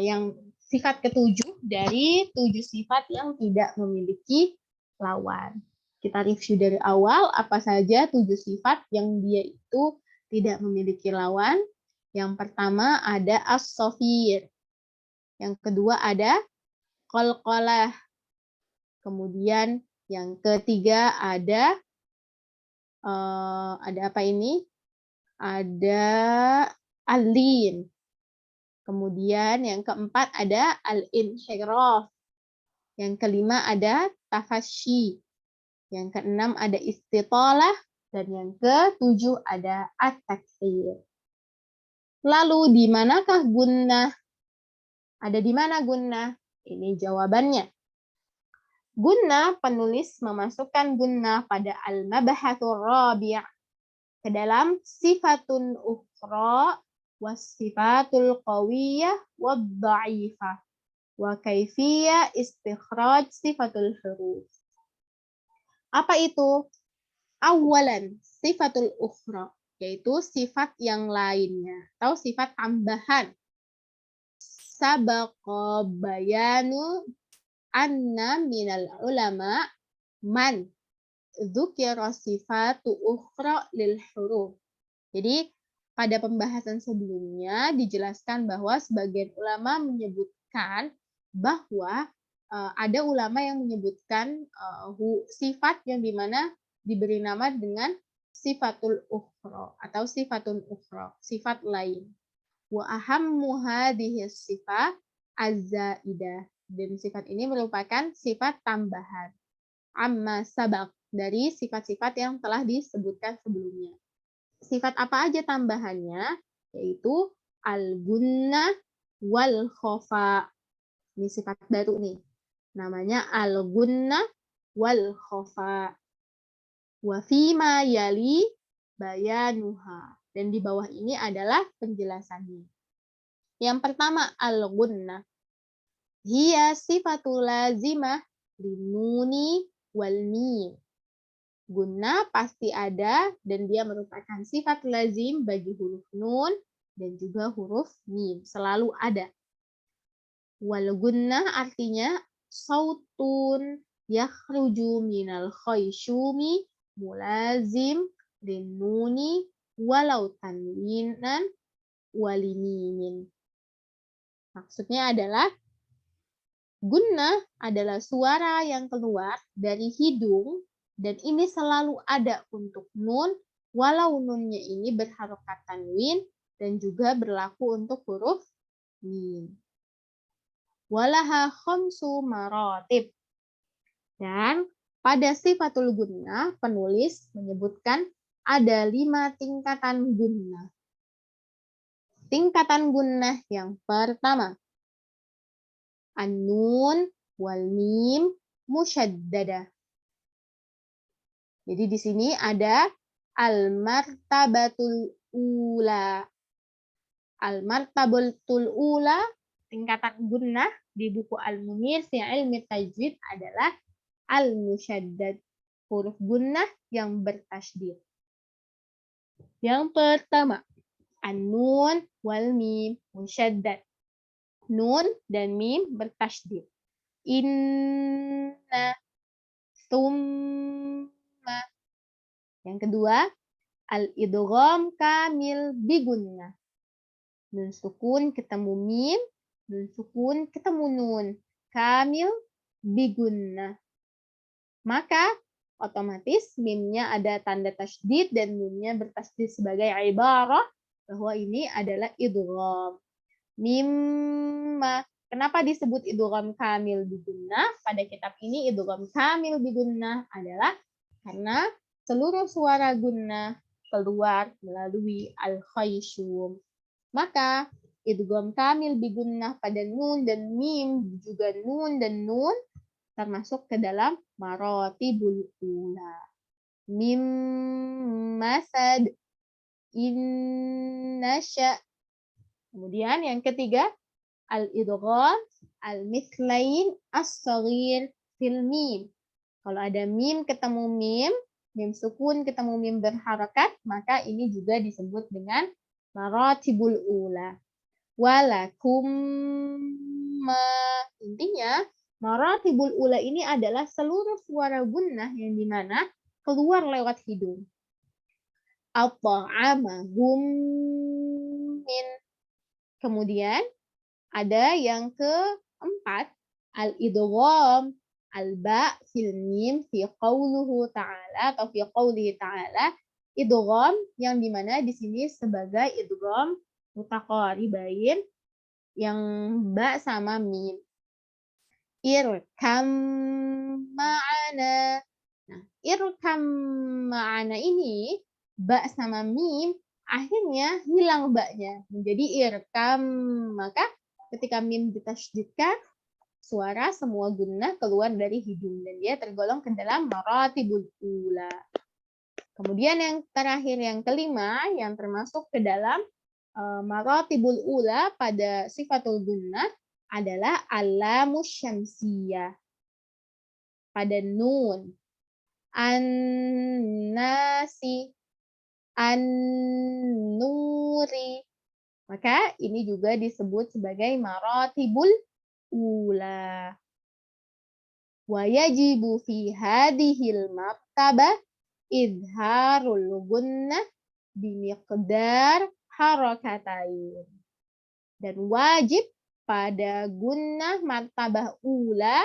Speaker 1: yang sifat ketujuh dari 7 sifat yang tidak memiliki lawan. Kita review dari awal apa saja 7 sifat yang dia itu tidak memiliki lawan. Yang pertama ada as-safir. Yang kedua ada qalqalah. Kemudian yang ketiga ada apa ini? Ada al-lin. Kemudian yang keempat ada al-inhiraf. Yang kelima ada tafasyi. Yang keenam ada istitalah. Dan yang ketujuh ada at-taksir. Lalu di manakah gunnah? Ada di mana gunnah? Ini jawabannya. Gunnah, penulis memasukkan gunnah pada al-mabahathur rabi' ke dalam sifatun ukhra wasifatul qawiyah wad-dha'ifah wa kaifiyah istikhraj sifatul huruf. Apa itu? Awalan, sifatul ukhra, yaitu sifat yang lainnya atau sifat tambahan. Sabaqa bayanu anna minal ulama man dzukira sifatu ukhra lil huruf. Jadi pada pembahasan sebelumnya dijelaskan bahwa sebagian ulama menyebutkan bahwa ada ulama yang menyebutkan sifat yang dimana diberi nama dengan sifatul ukhra atau sifatun ukhra, sifat lain. Wa ahammu hadhihi sifat az-zaidah. Dan sifat ini merupakan sifat tambahan. Amma sabaq, dari sifat-sifat yang telah disebutkan sebelumnya. Sifat apa aja tambahannya? Yaitu al-gunnah wal khofa. Ini sifat baru nih. Namanya al-gunnah wal khofa. Wa fima yali bayanuha. Dan di bawah ini adalah penjelasannya. Yang pertama al-gunnah. Hiya sifatul lazimah linuni wal mim. Gunnah pasti ada dan dia merupakan sifat lazim bagi huruf nun dan juga huruf mim. Selalu ada. Wal gunnah artinya sautun yakhruju minal khayshumi mulazim linuni walau tanwinan walimimin. Maksudnya adalah gunnah adalah suara yang keluar dari hidung dan ini selalu ada untuk nun walau nunnya ini berharokat tanwin dan juga berlaku untuk huruf mim. Walaha khamsu maratib. Dan pada sifatul gunnah penulis menyebutkan ada 5 tingkatan gunnah. Tingkatan gunnah yang pertama, an-nun wal mim musyaddadah. Jadi di sini ada al-martabatul ula. Al-martabatul ula, tingkatan gunnah di buku Al-Munir fi Ilmi Tajwid adalah al-musyaddad. Huruf gunnah yang bertasydid. Yang pertama, an-nun wal mim musyaddad. Nun dan mim bertasydid. Inna, summa. Yang kedua, Al-idgham kamil bigunnah. Nun sukun ketemu mim, nun sukun ketemu nun. Kamil bigunnah. Maka otomatis mimnya ada tanda tasydid dan mimnya bertasydid sebagai ibarah bahwa ini adalah idgham. Mimma. Kenapa disebut idgham kamil bigunnah? Pada kitab ini idgham kamil bigunnah adalah karena seluruh suara gunnah keluar melalui al-khayshum. Maka idgham kamil bigunnah pada nun dan mim, juga nun dan nun termasuk ke dalam marotibul ula. Mim masad innasya. Kemudian yang ketiga, al-idgham al-mithlain as-saghir fil mim. Kalau ada mim ketemu mim sukun ketemu mim berharakat, maka ini juga disebut dengan maratibul ula. Walakum intinya maratibul ula ini adalah seluruh suara gunnah yang dimana keluar lewat hidung. At-ta'amahum min. Kemudian ada yang keempat, al-idgham al-ba fil mim fi qauluhu ta'ala atau fi qaulihi ta'ala, idgham yang dimana di sini sebagai idgham mutaqaribain yang ba sama mim. Irkam ma'ana. Nah, irkam ma'ana ini ba sama mim akhirnya hilang ba-nya menjadi irkam. Maka ketika mim ditasydidkan, suara semua gunnah keluar dari hidung dan dia tergolong ke dalam maratibul ula. Kemudian yang terakhir yang kelima yang termasuk ke dalam maratibul ula pada sifatul gunnah adalah alamus syamsiyah pada nun. An-nasi, an-nuri. Maka ini juga disebut sebagai maratibul ula. Wa yajibu fi hadhil martabah idharul gunnah bimiqdar harakatain. Dan wajib pada gunnah martabah ula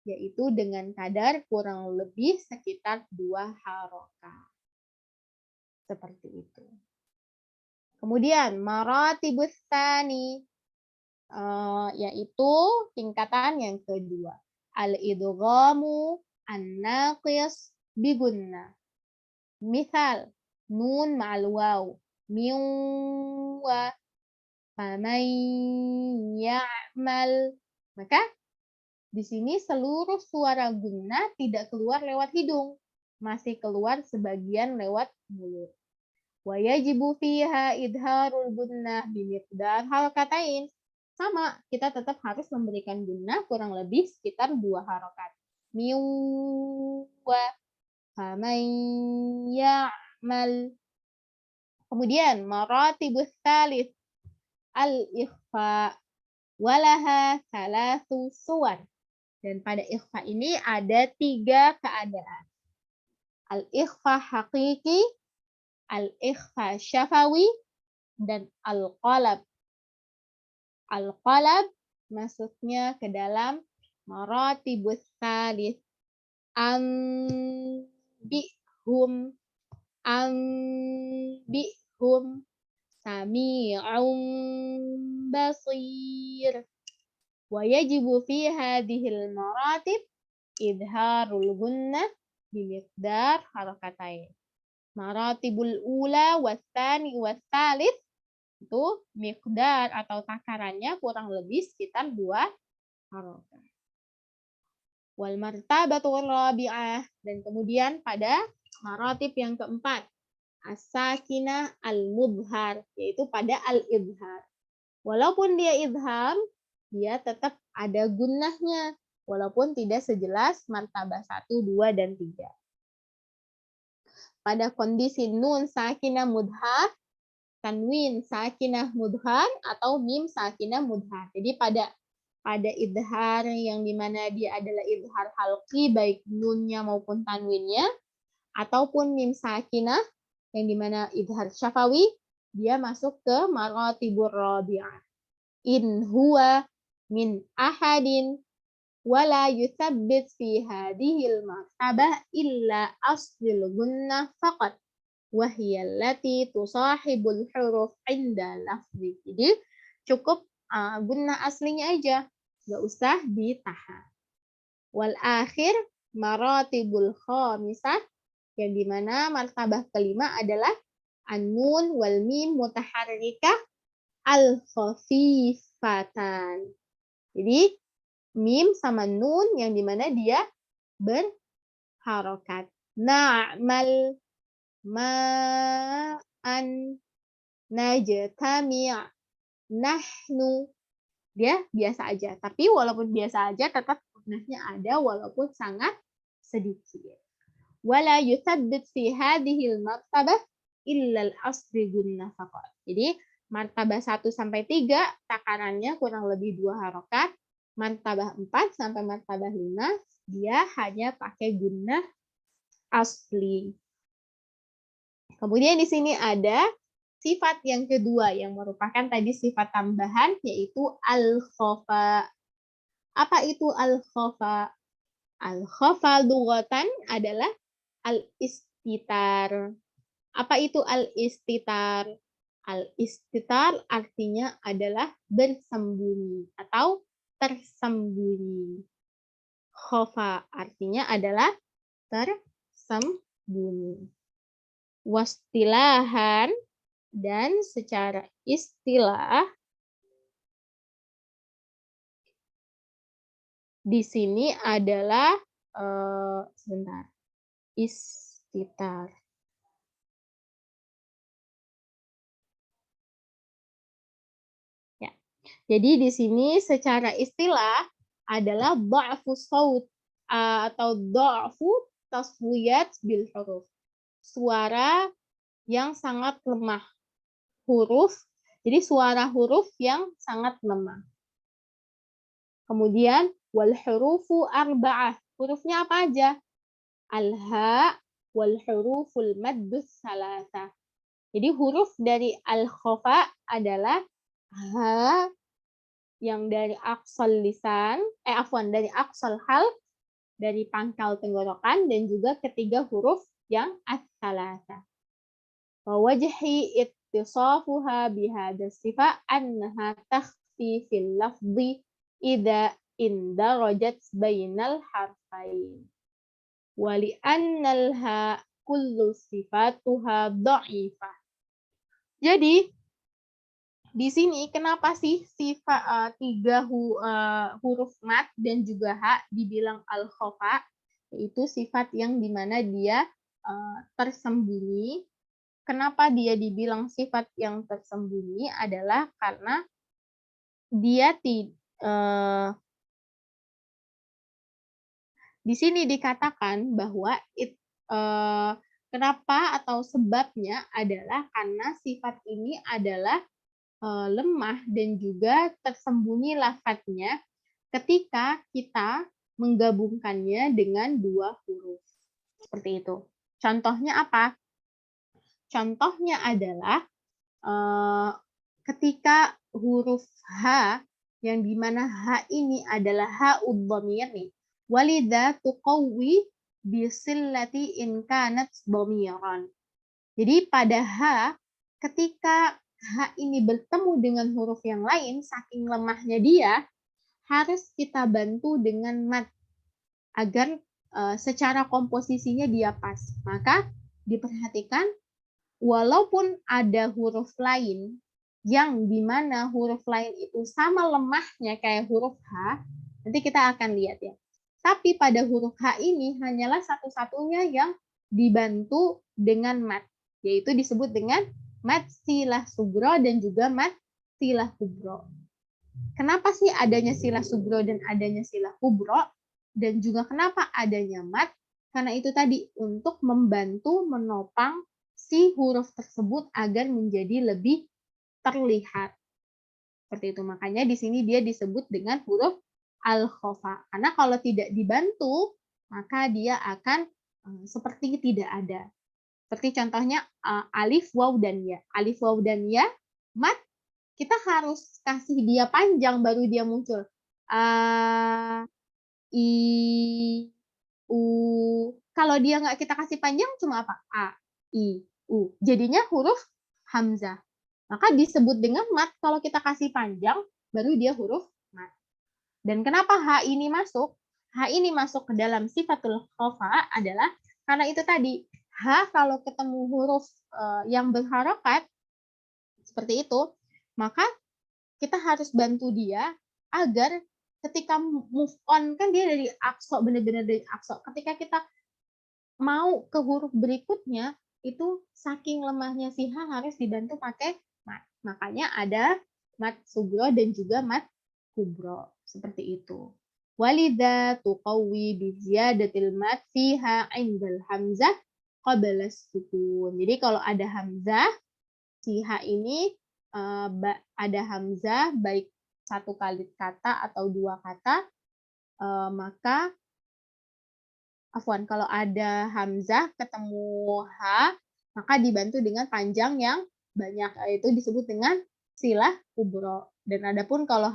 Speaker 1: yaitu dengan kadar kurang lebih sekitar 2 harokat. Seperti itu. Kemudian maratibus tsani yaitu tingkatan yang kedua. Al-idghamu an-naqis bigunnah. Misal nun ma'al waw, min wa faman ya'mal. Maka di sini seluruh suara gunnah tidak keluar lewat hidung, masih keluar sebagian lewat mulut. Wa yajibu fiha idharul gunnah bimiqdar harakatain. Sama, kita tetap harus memberikan gunnah kurang lebih sekitar 2 harokat. Min wa faman ya'mal. Kemudian maratibus tsalits al-ikhfa walaha thalathu suwar. Dan pada ikhfa ini ada 3 keadaan. Al-ikhfa haqiqi, al-ikhfa syafawi, dan al-qalab. Al-qalab masuknya ke dalam maratibus tsalits. Ambihum sami'un basir. Wa yajibu fi hadhil maratib idharul gunnah bimiqdar harakatain. Maratibul ula wasani wasalits itu miqdar atau takarannya kurang lebih sekitar 2 harokat. Wal martabatul rabi'ah, dan kemudian pada maratib yang keempat, as-sakinah al-mudhar, yaitu pada al-idhar. Walaupun dia idham, dia tetap ada gunnahnya, walaupun tidak sejelas martabah 1, 2, dan 3. Pada kondisi nun sakinah mudhar, tanwin sakinah mudhar, atau mim sakinah mudhar. Jadi pada idhar yang dimana dia adalah idhar halqi, baik nunnya maupun tanwinnya, ataupun mim sakinah yang dimana idhar syafawi, dia masuk ke maratibur rabi'ah. In huwa min ahadin wala yuthabbit fi hadhil martabah illa aslul gunnah faqat wa hiya allati tusahibul huruf inda lafzi. Jadi cukup gunnah aslinya aja, nggak usah ditahan. Wal akhir maratibul khamisah, yang dimana martabah kelima adalah an-nun wal mim mutaharrikah al-khafifatan. Jadi mim sama nun yang dimana dia berharokat. Na'mal ma'an najtami' nahnu. Dia biasa aja. Tapi walaupun biasa aja tetap gunnahnya ada walaupun sangat sedikit. Wala yuthabbit fi hadhil martabah illa al-asli gunnah faqat. Jadi martabah 1 sampai 3 takarannya kurang lebih 2 harokat. Martabah 4 sampai martabah 5 dia hanya pakai gunnah asli. Kemudian di sini ada sifat yang kedua yang merupakan tadi sifat tambahan, yaitu al-khafa. Apa itu al-khafa? Al-khafa lughatan adalah al-istitar. Apa itu al-istitar? Al-istitar artinya adalah bersembunyi atau tersembunyi. Khafa artinya adalah tersembunyi. Wastilahan, dan secara istilah di sini adalah sebentar, istitar. Ya. Jadi di sini secara istilah adalah dha'fu shaut atau dha'fu taswiyat bil huruf. Suara yang sangat lemah. Huruf, jadi suara huruf yang sangat lemah. Kemudian wal hurufu arba'ah. Hurufnya apa aja? Al-ha wal huruful maddus salasah. Jadi huruf dari al-khafa adalah ha yang dari aqsal lisan, dari aqsal halq, dari pangkal tenggorokan, dan juga ketiga huruf yang as-salasah. Wa wajhi ittisafuha bihadha sifa annaha takhfi fil lafzi idza indarajat bainal harfain. Wa li annal ha kullu sifatuha dha'ifah. Jadi di sini kenapa sih sifat 3 huruf mat dan juga ha dibilang al-khafa, yaitu sifat yang dimana dia tersembunyi. Kenapa dia dibilang sifat yang tersembunyi adalah karena dia di sini dikatakan bahwa kenapa atau sebabnya adalah karena sifat ini adalah lemah dan juga tersembunyi lafadznya ketika kita menggabungkannya dengan 2 huruf. Seperti itu. Contohnya apa? Contohnya adalah ketika huruf H, yang dimana H ini adalah ha'ud dhamir nih. Walidha tuqawwi bisillati in kanat dhamiran. Jadi pada H, ketika H ini bertemu dengan huruf yang lain, saking lemahnya dia, harus kita bantu dengan mat agar secara komposisinya dia pas. Maka diperhatikan, walaupun ada huruf lain yang dimana huruf lain itu sama lemahnya kayak huruf H, nanti kita akan lihat ya. Tapi pada huruf H ini hanyalah satu-satunya yang dibantu dengan mat, yaitu disebut dengan mat silah sugro dan juga mat silah kubro. Kenapa sih adanya silah sugro dan adanya silah kubro? Dan juga kenapa adanya mat? Karena itu tadi, untuk membantu menopang si huruf tersebut agar menjadi lebih terlihat. Seperti itu. Makanya di sini dia disebut dengan huruf al-khafa. Karena kalau tidak dibantu, maka dia akan seperti tidak ada. Seperti contohnya alif, waw, dan ya. Alif, waw, dan ya, mat, kita harus kasih dia panjang baru dia muncul. A, I, U. Kalau dia nggak kita kasih panjang, cuma apa? A, I, U. Jadinya huruf hamzah. Maka disebut dengan mat kalau kita kasih panjang, baru dia huruf mat. Dan kenapa H ini masuk? H ini masuk ke dalam sifatul khofa adalah karena itu tadi. H kalau ketemu huruf yang berharokat, seperti itu, maka kita harus bantu dia agar ketika move on, kan dia dari aksok, benar-benar dari aksok. Ketika kita mau ke huruf berikutnya, itu saking lemahnya si H harus dibantu pakai mat. Makanya ada mat sugro dan juga mat kubro. Seperti itu. Walidha tuqawwi biziyadatil mat fiha indal hamzah qabla sukun. Jadi kalau ada hamzah, si H ini ada hamzah baik satu kali kata atau dua kata, maka kalau ada hamzah ketemu H, maka dibantu dengan panjang yang banyak, itu disebut dengan silah kubro. Dan adapun kalau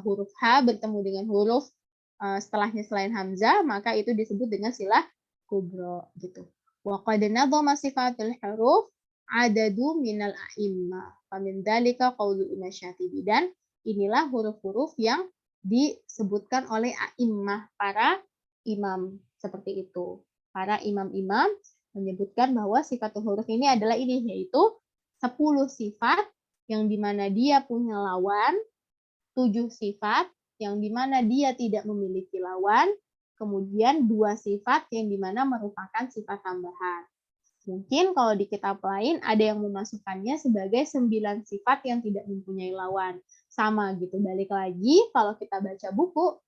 Speaker 1: huruf H bertemu dengan huruf setelahnya selain hamzah, maka itu disebut dengan silah kubro gitu. Wa qad nadhama sifatul huruf adadu minal a'immah. Famin dzalika qaulu Imam Syatibi. Dan inilah huruf-huruf yang disebutkan oleh a'immah, para imam, seperti itu. Para imam-imam menyebutkan bahwa sifat huruf ini adalah ini, yaitu 10 sifat yang dimana dia punya lawan, 7 sifat yang dimana dia tidak memiliki lawan, kemudian 2 sifat yang dimana merupakan sifat tambahan. Mungkin kalau di kitab lain ada yang memasukkannya sebagai 9 sifat yang tidak mempunyai lawan. Sama gitu, balik lagi kalau kita baca buku,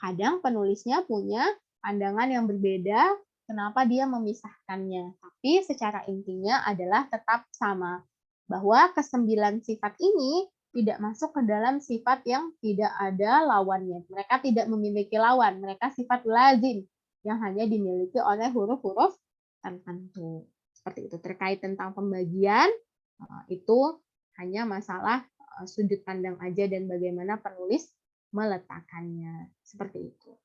Speaker 1: kadang penulisnya punya pandangan yang berbeda, kenapa dia memisahkannya. Tapi secara intinya adalah tetap sama, bahwa ke-9 sifat ini tidak masuk ke dalam sifat yang tidak ada lawannya. Mereka tidak memiliki lawan, mereka sifat lazim yang hanya dimiliki oleh huruf-huruf tertentu. Seperti itu. Terkait tentang pembagian, itu hanya masalah sudut pandang aja dan bagaimana penulis meletakkannya. Seperti itu.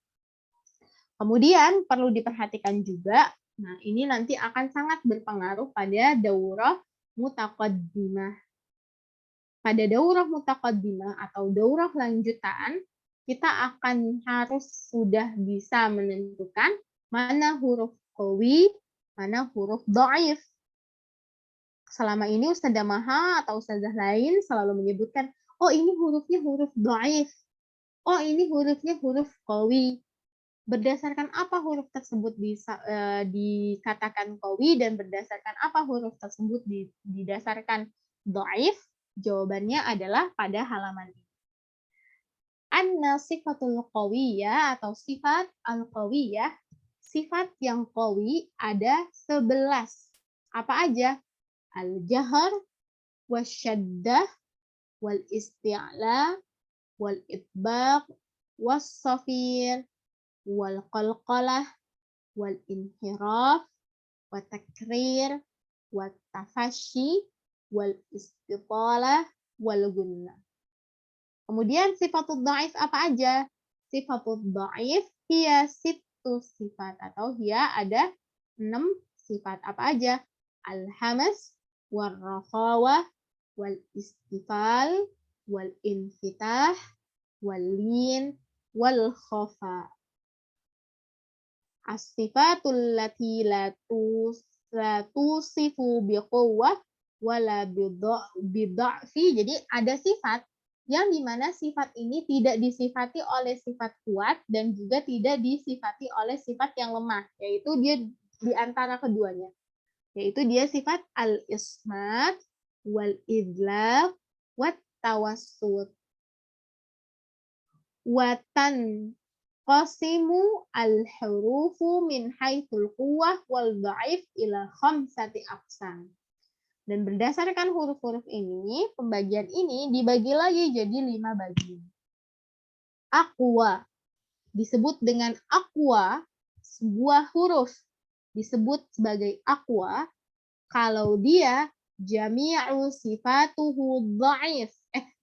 Speaker 1: Kemudian perlu diperhatikan juga, nah ini nanti akan sangat berpengaruh pada daurah mutaqaddimah. Pada daurah mutaqaddimah atau daurah lanjutan, kita akan harus sudah bisa menentukan mana huruf qawi, mana huruf dhaif. Selama ini Ustazah Maha atau Ustazah lain selalu menyebutkan, oh ini hurufnya huruf dhaif, oh ini hurufnya huruf qawi. Berdasarkan apa huruf tersebut bisa dikatakan qawi dan berdasarkan apa huruf tersebut didasarkan dhaif? Jawabannya adalah pada halaman ini. Anna sifatul qawiyah atau sifat al-qawiyah, sifat yang qawi ada 11. Apa aja? Al-jahr, wasyaddah, wal-isti'la, wal-itbaq, was-safir, wal-qalqalah, wal-inhiraf, wat-takrir, wat-tafashi, wal-istitalah, wal-gunnah. Kemudian sifatul dhaif apa aja? Sifatul dhaif hiya sittu sifat atau hiya ada 6 sifat. Apa aja? Al-hamas, wal-rakhawah, wal-istifal, wal-infitah, wal-lin, wal-khafa. As-sifatul lati la tusifu biquwwah wala bidha'fi. Jadi ada sifat yang dimana sifat ini tidak disifati oleh sifat kuat dan juga tidak disifati oleh sifat yang lemah, yaitu dia di antara keduanya. Yaitu dia sifat al-ismat, wal-idlaq, wat-tawassut. Watan qasimu al-hurufu min haitsul quwwah wal dhaif ila khamsati aqsam. Dan berdasarkan huruf-huruf ini, pembagian ini dibagi lagi jadi 5 bagian. Aqwa disebut dengan aqwa, sebuah huruf disebut sebagai aqwa Kalau dia jami'u sifatuhu dha'if.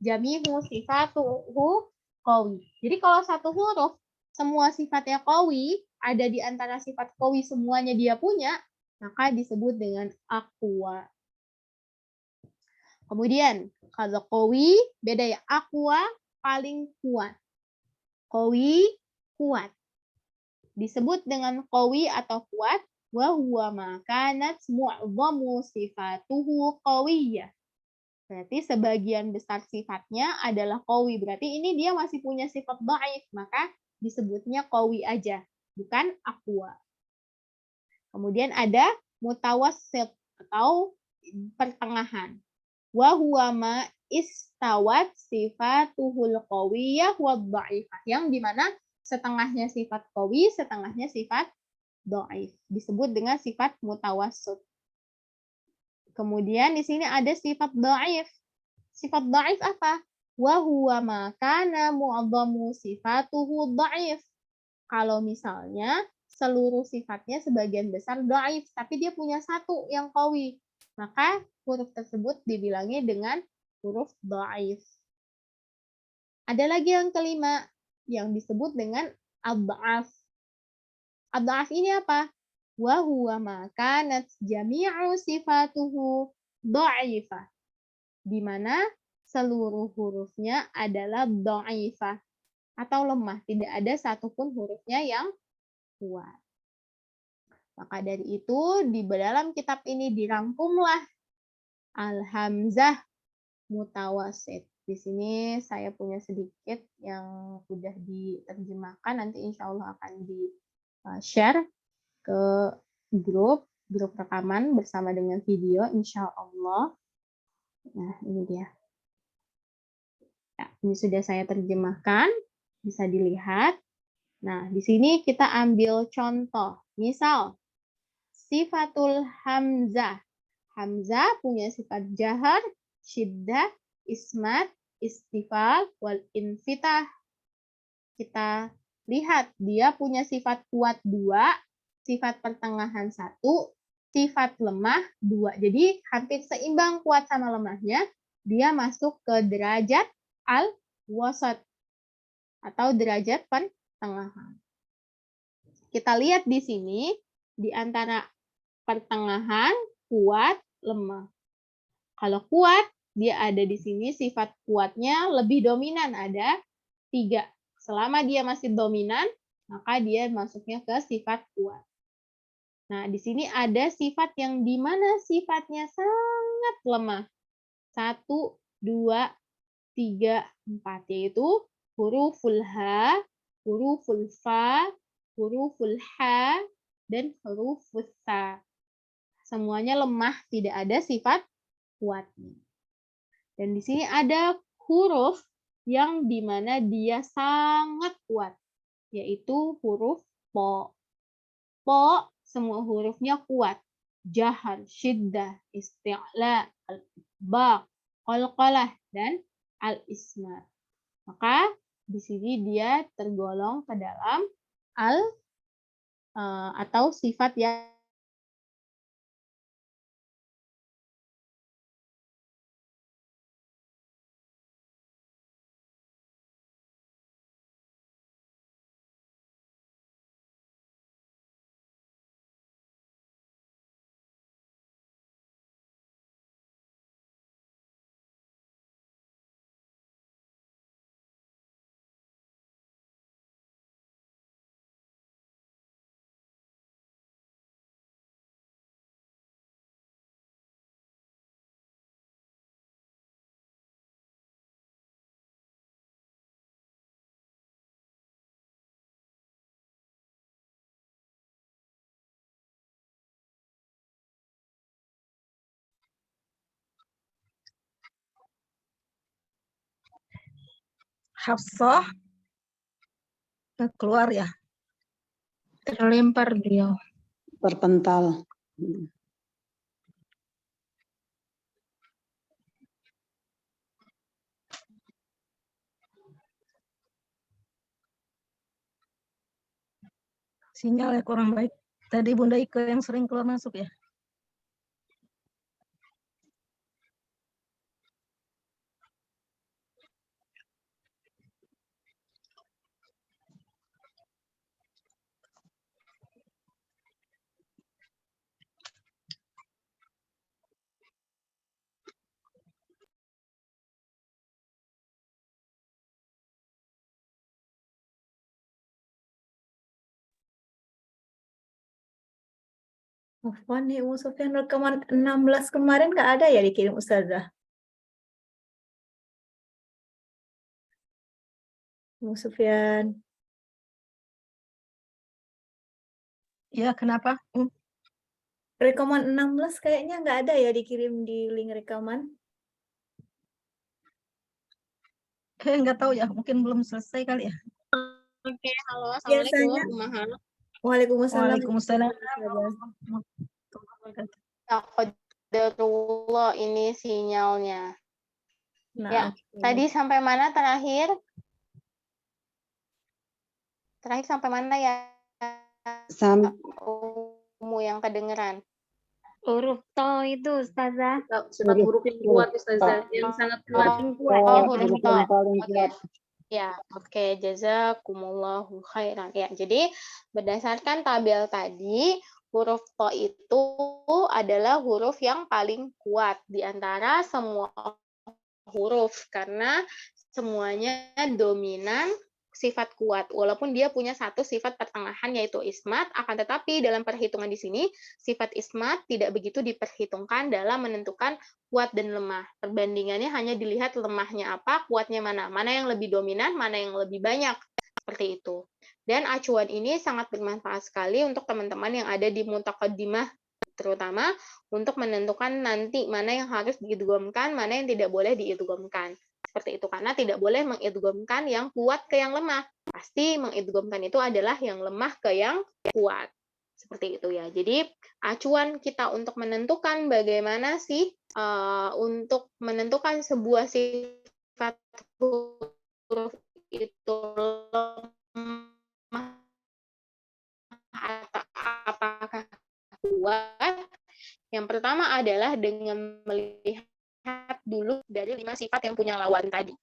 Speaker 1: Jami'u sifatuhu qawi. Jadi kalau satu huruf semua sifatnya qawi, ada di antara sifat qawi semuanya dia punya, maka disebut dengan aqwa. Kemudian kalau qawi beda ya, aqwa paling kuat. Qawi kuat. Disebut dengan qawi atau kuat wa huwa ma kanat mu'dhamu sifatuhu qawiyyah. Berarti sebagian besar sifatnya adalah qawi. Berarti ini dia masih punya sifat dhaif, maka disebutnya qawi aja, bukan aqwa. Kemudian ada mutawassit atau pertengahan. Wa huwa ma istawat sifatuhul qawiyyah wa dhaifah. Yang dimana setengahnya sifat qawi, setengahnya sifat dhaif. Disebut dengan sifat mutawassut. Kemudian di sini ada sifat dhaif. Sifat dhaif apa? Wa huwa ma kana mu'dhamu sifatuhu dhaif. Kalau misalnya seluruh sifatnya sebagian besar dhaif, tapi dia punya satu yang qawi, maka huruf tersebut dibilangi dengan huruf dhaif. Ada lagi yang kelima yang disebut dengan adhaf. Adhaf ini apa? Wa huwa ma kanat jami'u sifatuhu dha'ifah. Di mana seluruh hurufnya adalah dha'ifah atau lemah, tidak ada satupun hurufnya yang kuat. Maka dari itu di dalam kitab ini dirangkumlah al-hamzah mutawassit. Di sini saya punya sedikit yang sudah diterjemahkan, nanti insya Allah akan di-share ke grup rekaman bersama dengan video insya Allah. Nah, ini dia. Ya, ini sudah saya terjemahkan, bisa dilihat. Nah, di sini kita ambil contoh. Misal, sifatul hamzah. Hamzah punya sifat jahar, syiddah, ismat, istifal, wal infitah. Kita lihat, dia punya sifat kuat 2, sifat pertengahan 1, sifat lemah 2. Jadi hampir seimbang kuat sama lemahnya. Dia masuk ke derajat al-wasat atau derajat pertengahan. Kita lihat di sini di antara pertengahan, kuat, lemah. Kalau kuat, dia ada di sini sifat kuatnya lebih dominan, ada 3. Selama dia masih dominan, maka dia masuknya ke sifat kuat. Nah, di sini ada sifat yang di mana sifatnya sangat lemah. 1, 2, 3, 4, yaitu huruful ha, huruful fa, huruful ha, dan huruful tha. Semuanya lemah, tidak ada sifat kuatnya. Dan di sini ada huruf yang di mana dia sangat kuat, yaitu huruf po. Po semua hurufnya kuat. Jahar, syiddah, isti'la, al-baq, qalqalah, dan al-ismat. Maka di sini dia tergolong ke dalam atau sifat yang
Speaker 2: Hafsah keluar ya,
Speaker 3: terlempar beliau.
Speaker 4: Terpental.
Speaker 2: sinyalnya kurang baik. Tadi Bunda Ike yang sering keluar masuk ya. Afwan nih, Umu Sufyan, rekaman 16 kemarin nggak ada ya dikirim Ustazah? Umu Sufyan.
Speaker 3: Ya, kenapa?
Speaker 2: Rekaman 16 kayaknya nggak ada ya dikirim di link rekaman.
Speaker 3: Nggak tahu ya, mungkin belum selesai kali ya.
Speaker 1: Oke, halo,
Speaker 2: Biasanya.
Speaker 1: assalamualaikum, Umaha.
Speaker 2: Waalaikumsalam.
Speaker 3: Waalaikumsalam.
Speaker 1: Ya, qadarullah ini sinyalnya.
Speaker 2: Nah,
Speaker 1: Ya,
Speaker 2: oke.
Speaker 1: tadi sampai mana terakhir? Terakhir sampai mana ya? Umu yang kedengeran.
Speaker 5: Huruf to itu Ustazah.
Speaker 6: Sifat huruf yang kuat Ustazah, yang sangat kuat.
Speaker 1: Huruf to. Oke. Ya, oke, jazakumullahu khairan. Ya, jadi berdasarkan tabel tadi, huruf to itu adalah huruf yang paling kuat di antara semua huruf karena semuanya dominan sifat kuat. Walaupun dia punya satu sifat pertengahan yaitu ismat, akan tetapi dalam perhitungan di sini sifat ismat tidak begitu diperhitungkan dalam menentukan kuat dan lemah. Perbandingannya hanya dilihat lemahnya apa, kuatnya mana. Mana yang lebih dominan, mana yang lebih banyak. Seperti itu. Dan acuan ini sangat bermanfaat sekali untuk teman-teman yang ada di mutaqaddimah, terutama untuk menentukan nanti mana yang harus diidghamkan, mana yang tidak boleh diidghamkan. Seperti itu, karena tidak boleh mengidghamkan yang kuat ke yang lemah. Pasti mengidghamkan itu adalah yang lemah ke yang kuat. Seperti itu ya. Jadi acuan kita untuk menentukan bagaimana sih untuk menentukan sebuah sifat huruf itu lemah atau apakah kuat. Yang pertama adalah dengan melihat dulu dari 5 sifat yang punya lawan tadi.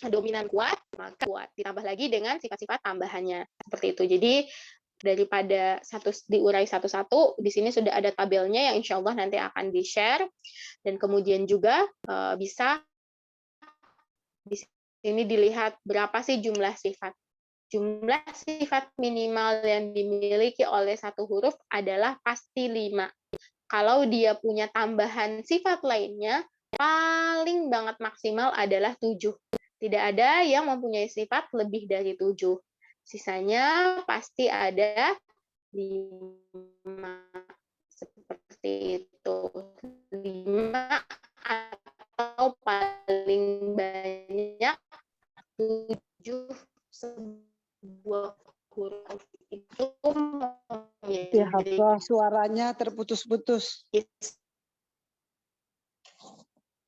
Speaker 1: Dominan kuat, maka kuat. Ditambah lagi dengan sifat-sifat tambahannya. Seperti itu. Jadi daripada diurai satu-satu, di sini sudah ada tabelnya yang insya Allah nanti akan di-share. Dan kemudian juga bisa di sini dilihat berapa sih jumlah sifat. Jumlah sifat minimal yang dimiliki oleh satu huruf adalah pasti 5. Kalau dia punya tambahan sifat lainnya, paling banget maksimal adalah 7. Tidak ada yang mempunyai sifat lebih dari 7. Sisanya pasti ada 5. Seperti itu. 5 atau paling banyak 7 sebuah huruf itu
Speaker 4: Ya, Hafsah, suaranya terputus-putus.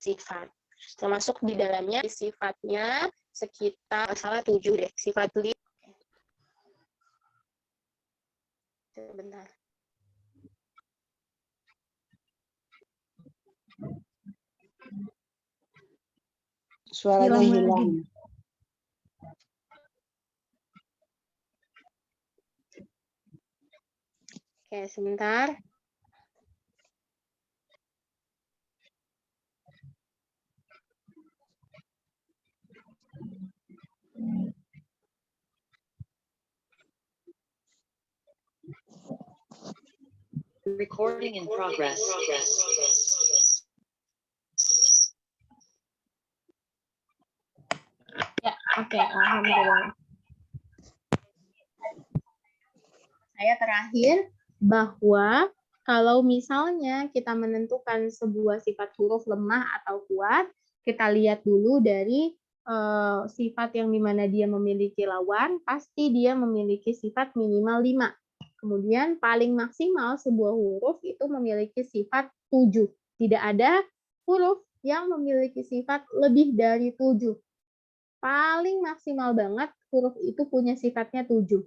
Speaker 1: Sifat. Termasuk di dalamnya sifatnya sekitar salah 7 deh. Sifat li. Sebentar.
Speaker 4: Suaranya hilang.
Speaker 1: Oke, sebentar.
Speaker 6: Recording in progress.
Speaker 1: Ya, oke, alhamdulillah. Saya terakhir bahwa kalau misalnya kita menentukan sebuah sifat huruf lemah atau kuat, kita lihat dulu dari sifat yang dimana dia memiliki lawan, pasti dia memiliki sifat minimal 5. Kemudian paling maksimal sebuah huruf itu memiliki sifat 7. Tidak ada huruf yang memiliki sifat lebih dari 7. Paling maksimal banget huruf itu punya sifatnya 7.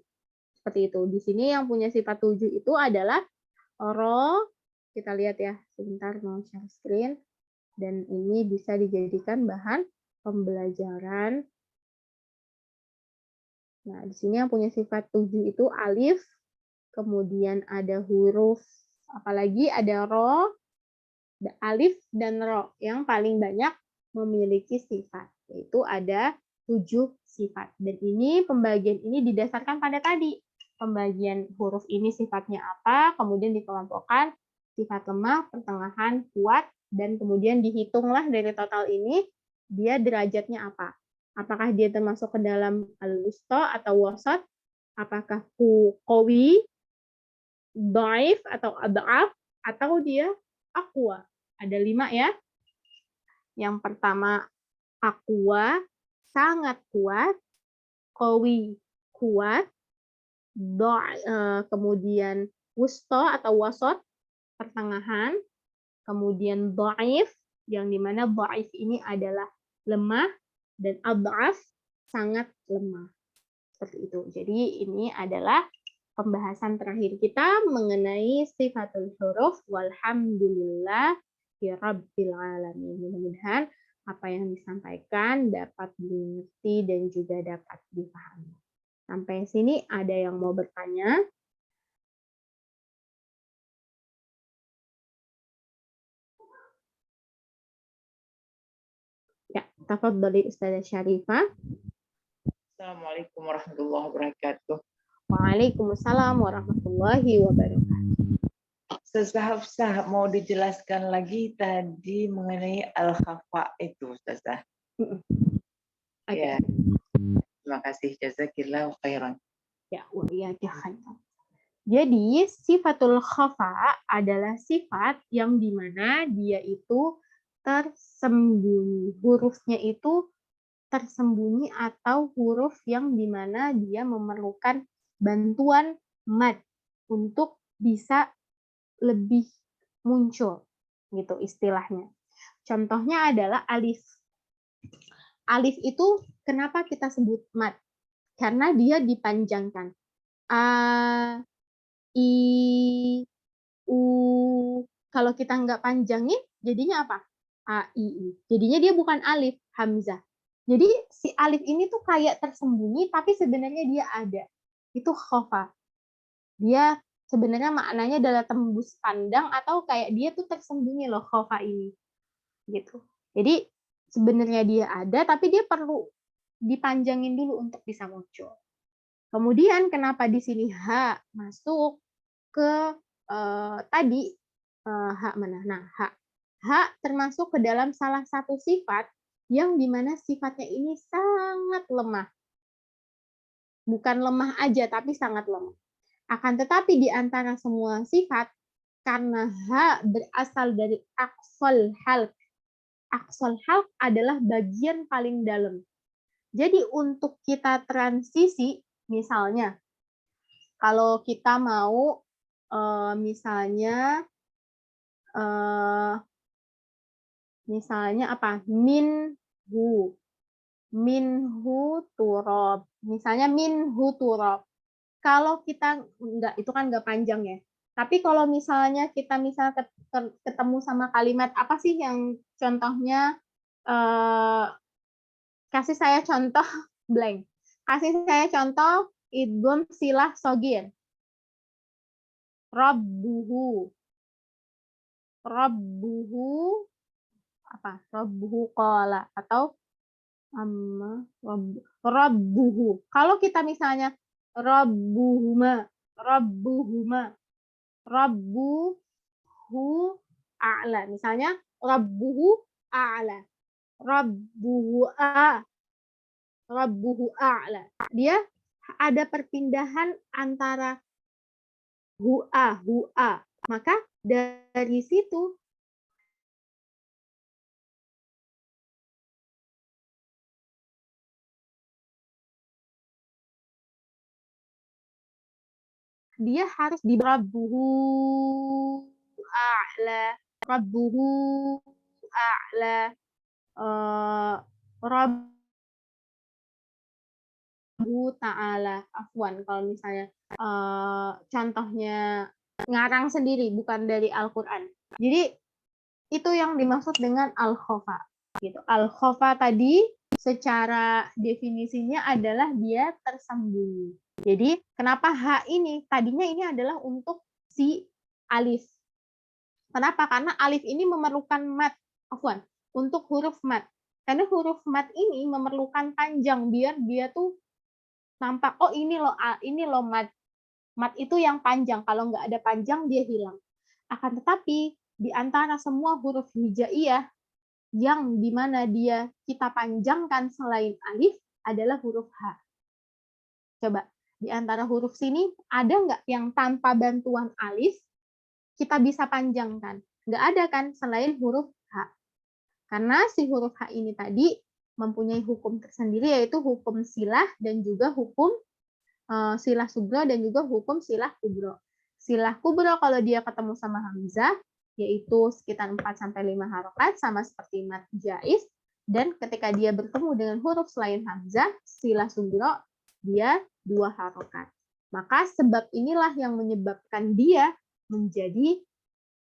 Speaker 1: Seperti itu. Di sini yang punya sifat 7 itu adalah ro. Kita lihat ya, sebentar mau share screen. Dan ini bisa dijadikan bahan pembelajaran. Nah, di sini yang punya sifat 7 itu alif, kemudian ada huruf, apalagi ada ro, alif, dan ro. Yang paling banyak memiliki sifat, yaitu ada 7 sifat. Dan ini pembagian ini didasarkan pada tadi. Pembagian huruf ini sifatnya apa, kemudian dikelompokkan sifat lemah, pertengahan, kuat, dan kemudian dihitunglah dari total ini dia derajatnya apa. Apakah dia termasuk ke dalam al-wusta atau wasat, apakah qawi, dhaif atau ad'af, atau dia aqwa. Ada 5 ya. Yang pertama aqwa, sangat kuat, qawi, kuat, kemudian wusta atau wasat, pertengahan, kemudian dhaif, yang dimana dhaif ini adalah lemah, dan ad'af, sangat lemah. Seperti itu. Jadi ini adalah pembahasan terakhir kita mengenai sifatul huruf. Walhamdulillah ya rabbil alamin. Mudah-mudahan apa yang disampaikan dapat dimengerti dan juga dapat dipahami. Sampai sini ada yang mau bertanya? Ya, tafadhali Ustazah Syarifah.
Speaker 7: Assalamualaikum warahmatullahi wabarakatuh.
Speaker 1: Waalaikumsalam warahmatullahi wabarakatuh.
Speaker 7: Ustazah Hafsah, mau dijelaskan lagi tadi mengenai al-khafa itu, Ustazah.
Speaker 1: Okay.
Speaker 7: Ya. Terima kasih, jazakillahu khairan.
Speaker 1: Ya, jadi sifatul khafa adalah sifat yang dimana dia itu tersembunyi. Hurufnya itu tersembunyi atau huruf yang dimana dia memerlukan bantuan mad untuk bisa lebih muncul, gitu istilahnya. Contohnya adalah alif. Alif itu kenapa kita sebut mad? Karena dia dipanjangkan. A, I, U. Kalau kita nggak panjangin, jadinya apa? A, I, U. Jadinya dia bukan alif, hamzah. Jadi si alif ini tuh kayak tersembunyi, tapi sebenarnya dia ada. Itu khafa. Dia sebenarnya maknanya adalah tembus pandang, atau kayak dia tuh tersembunyi loh khafa ini. Gitu. Jadi sebenarnya dia ada, tapi dia perlu dipanjangin dulu untuk bisa muncul. Kemudian kenapa di sini H masuk ke tadi H mana? Nah, H termasuk ke dalam salah satu sifat yang dimana sifatnya ini sangat lemah. Bukan lemah aja, tapi sangat lemah. Akan tetapi di antara semua sifat, karena H berasal dari aqsal halq. Aqsal halq adalah bagian paling dalam. Jadi untuk kita transisi, misalnya, kalau kita mau misalnya apa? Minhu turab. Misalnya minhu turab. Kalau kita enggak, itu kan enggak panjang ya. Tapi kalau misalnya kita ketemu sama kalimat apa sih yang contohnya kasih saya contoh blank. Kasih saya contoh idgham silah sogir. Rabbuhu. Rabbuhu apa? Rabbuhu qala atau amma rabbuhu. Kalau kita misalnya rabbuhuma, rabbuhuma, rabbuhu a'la. Misalnya rabbuhu a'la. Rabbuhu a'la. Dia ada perpindahan antara hu'a. Maka dari situ dia harus di rabbuhu a'la. Rabbuhu a'la. Rabbu ta'ala, afwan kalau misalnya contohnya ngarang sendiri bukan dari Al-Qur'an. Jadi itu yang dimaksud dengan al-khafa gitu. Al-khafa tadi secara definisinya adalah dia tersembunyi. Jadi kenapa H ini tadinya ini adalah untuk si alif. Kenapa? Karena alif ini memerlukan mad, afwan, untuk huruf mad. Karena huruf mad ini memerlukan panjang biar dia tuh nampak, oh ini loh mad. Mad itu yang panjang, kalau nggak ada panjang dia hilang. Akan tetapi di antara semua huruf hijaiyah yang dimana dia kita panjangkan selain alif adalah huruf H. Coba, di antara huruf sini ada nggak yang tanpa bantuan alif kita bisa panjangkan? Nggak ada kan selain huruf H. Karena si huruf H ini tadi mempunyai hukum tersendiri yaitu hukum silah dan juga hukum silah sugro dan juga hukum silah kubro. Silah kubro kalau dia ketemu sama hamzah yaitu sekitar 4-5 harokat sama seperti mad jaiz, dan ketika dia bertemu dengan huruf selain hamzah, silah sugro dia 2 harokat. Maka sebab inilah yang menyebabkan dia menjadi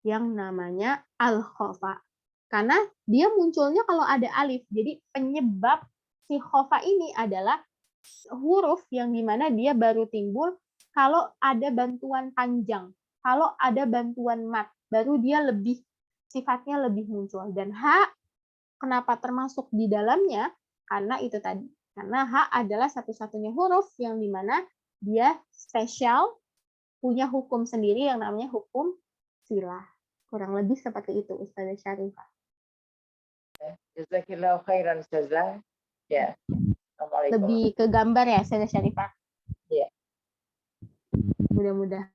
Speaker 1: yang namanya al-khofa. Karena dia munculnya kalau ada alif. Jadi penyebab si khofa ini adalah huruf yang dimana dia baru timbul kalau ada bantuan panjang. Kalau ada bantuan mat, baru dia lebih sifatnya lebih muncul. Dan H kenapa termasuk di dalamnya? Karena itu tadi. Karena H adalah satu-satunya huruf yang dimana dia spesial, punya hukum sendiri yang namanya hukum silah. Kurang lebih seperti itu, Ustazah Syarifah.
Speaker 7: Jazakillahu khairan, Ustazah. Ya. Assalamualaikum.
Speaker 1: Lebih ke gambar ya, Ustazah Syarifah?
Speaker 7: Iya.
Speaker 1: Mudah-mudahan.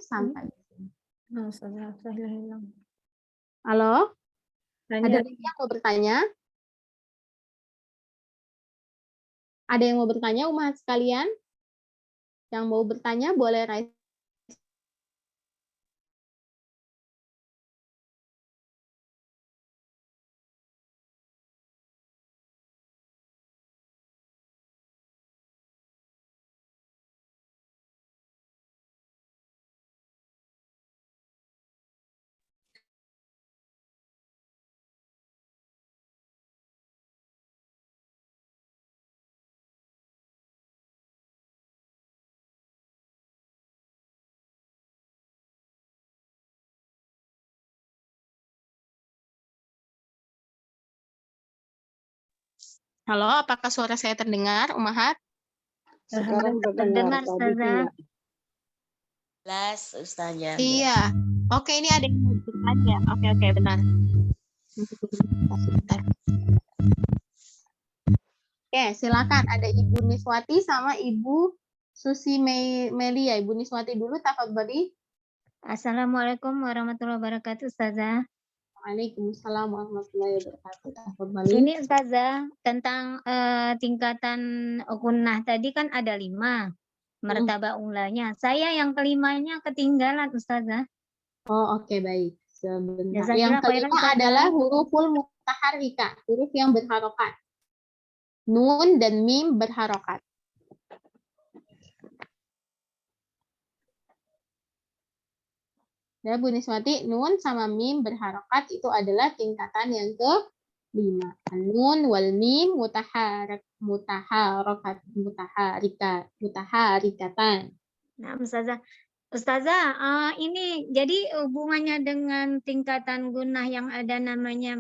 Speaker 1: Sampai. Halo? Ada lagi yang mau bertanya? Ada yang mau bertanya, umat sekalian? Yang mau bertanya boleh raise. Halo, apakah suara saya terdengar, Umahat?
Speaker 4: Sekarang
Speaker 5: Terdengar,
Speaker 4: terdengar, tadi
Speaker 5: Ustazah.
Speaker 4: tidak.
Speaker 8: Jelas, Ustazah.
Speaker 1: Iya. Oke, ini ada yang mau bertanya. Oke, benar. Sebentar. Oke, silakan. Ada Ibu Niswati sama Ibu Susi Melia. Ibu Niswati dulu, tafadhali.
Speaker 5: Assalamualaikum warahmatullahi wabarakatuh, Ustazah.
Speaker 1: Waalaikumsalam warahmatullahi wabarakatuh. Tafadhali.
Speaker 5: Ini Ustazah, tentang tingkatan gunnah tadi kan ada 5 martabah ulanya. Saya yang kelimanya ketinggalan, Ustazah.
Speaker 1: Oh, oke, baik. Sebentar.
Speaker 5: Jazakallah
Speaker 1: Yang
Speaker 5: khairan,
Speaker 1: kelima
Speaker 5: Ustazah.
Speaker 1: adalah huruful mutaharrika, huruf yang berharokat. Nun dan mim berharokat. Ya, Bu Niswati, nun sama mim berharokat itu adalah tingkatan yang ke-5. Nun wal mim mutaharikatan.
Speaker 5: Nah, Ustazah, ini jadi hubungannya dengan tingkatan gunnah yang ada namanya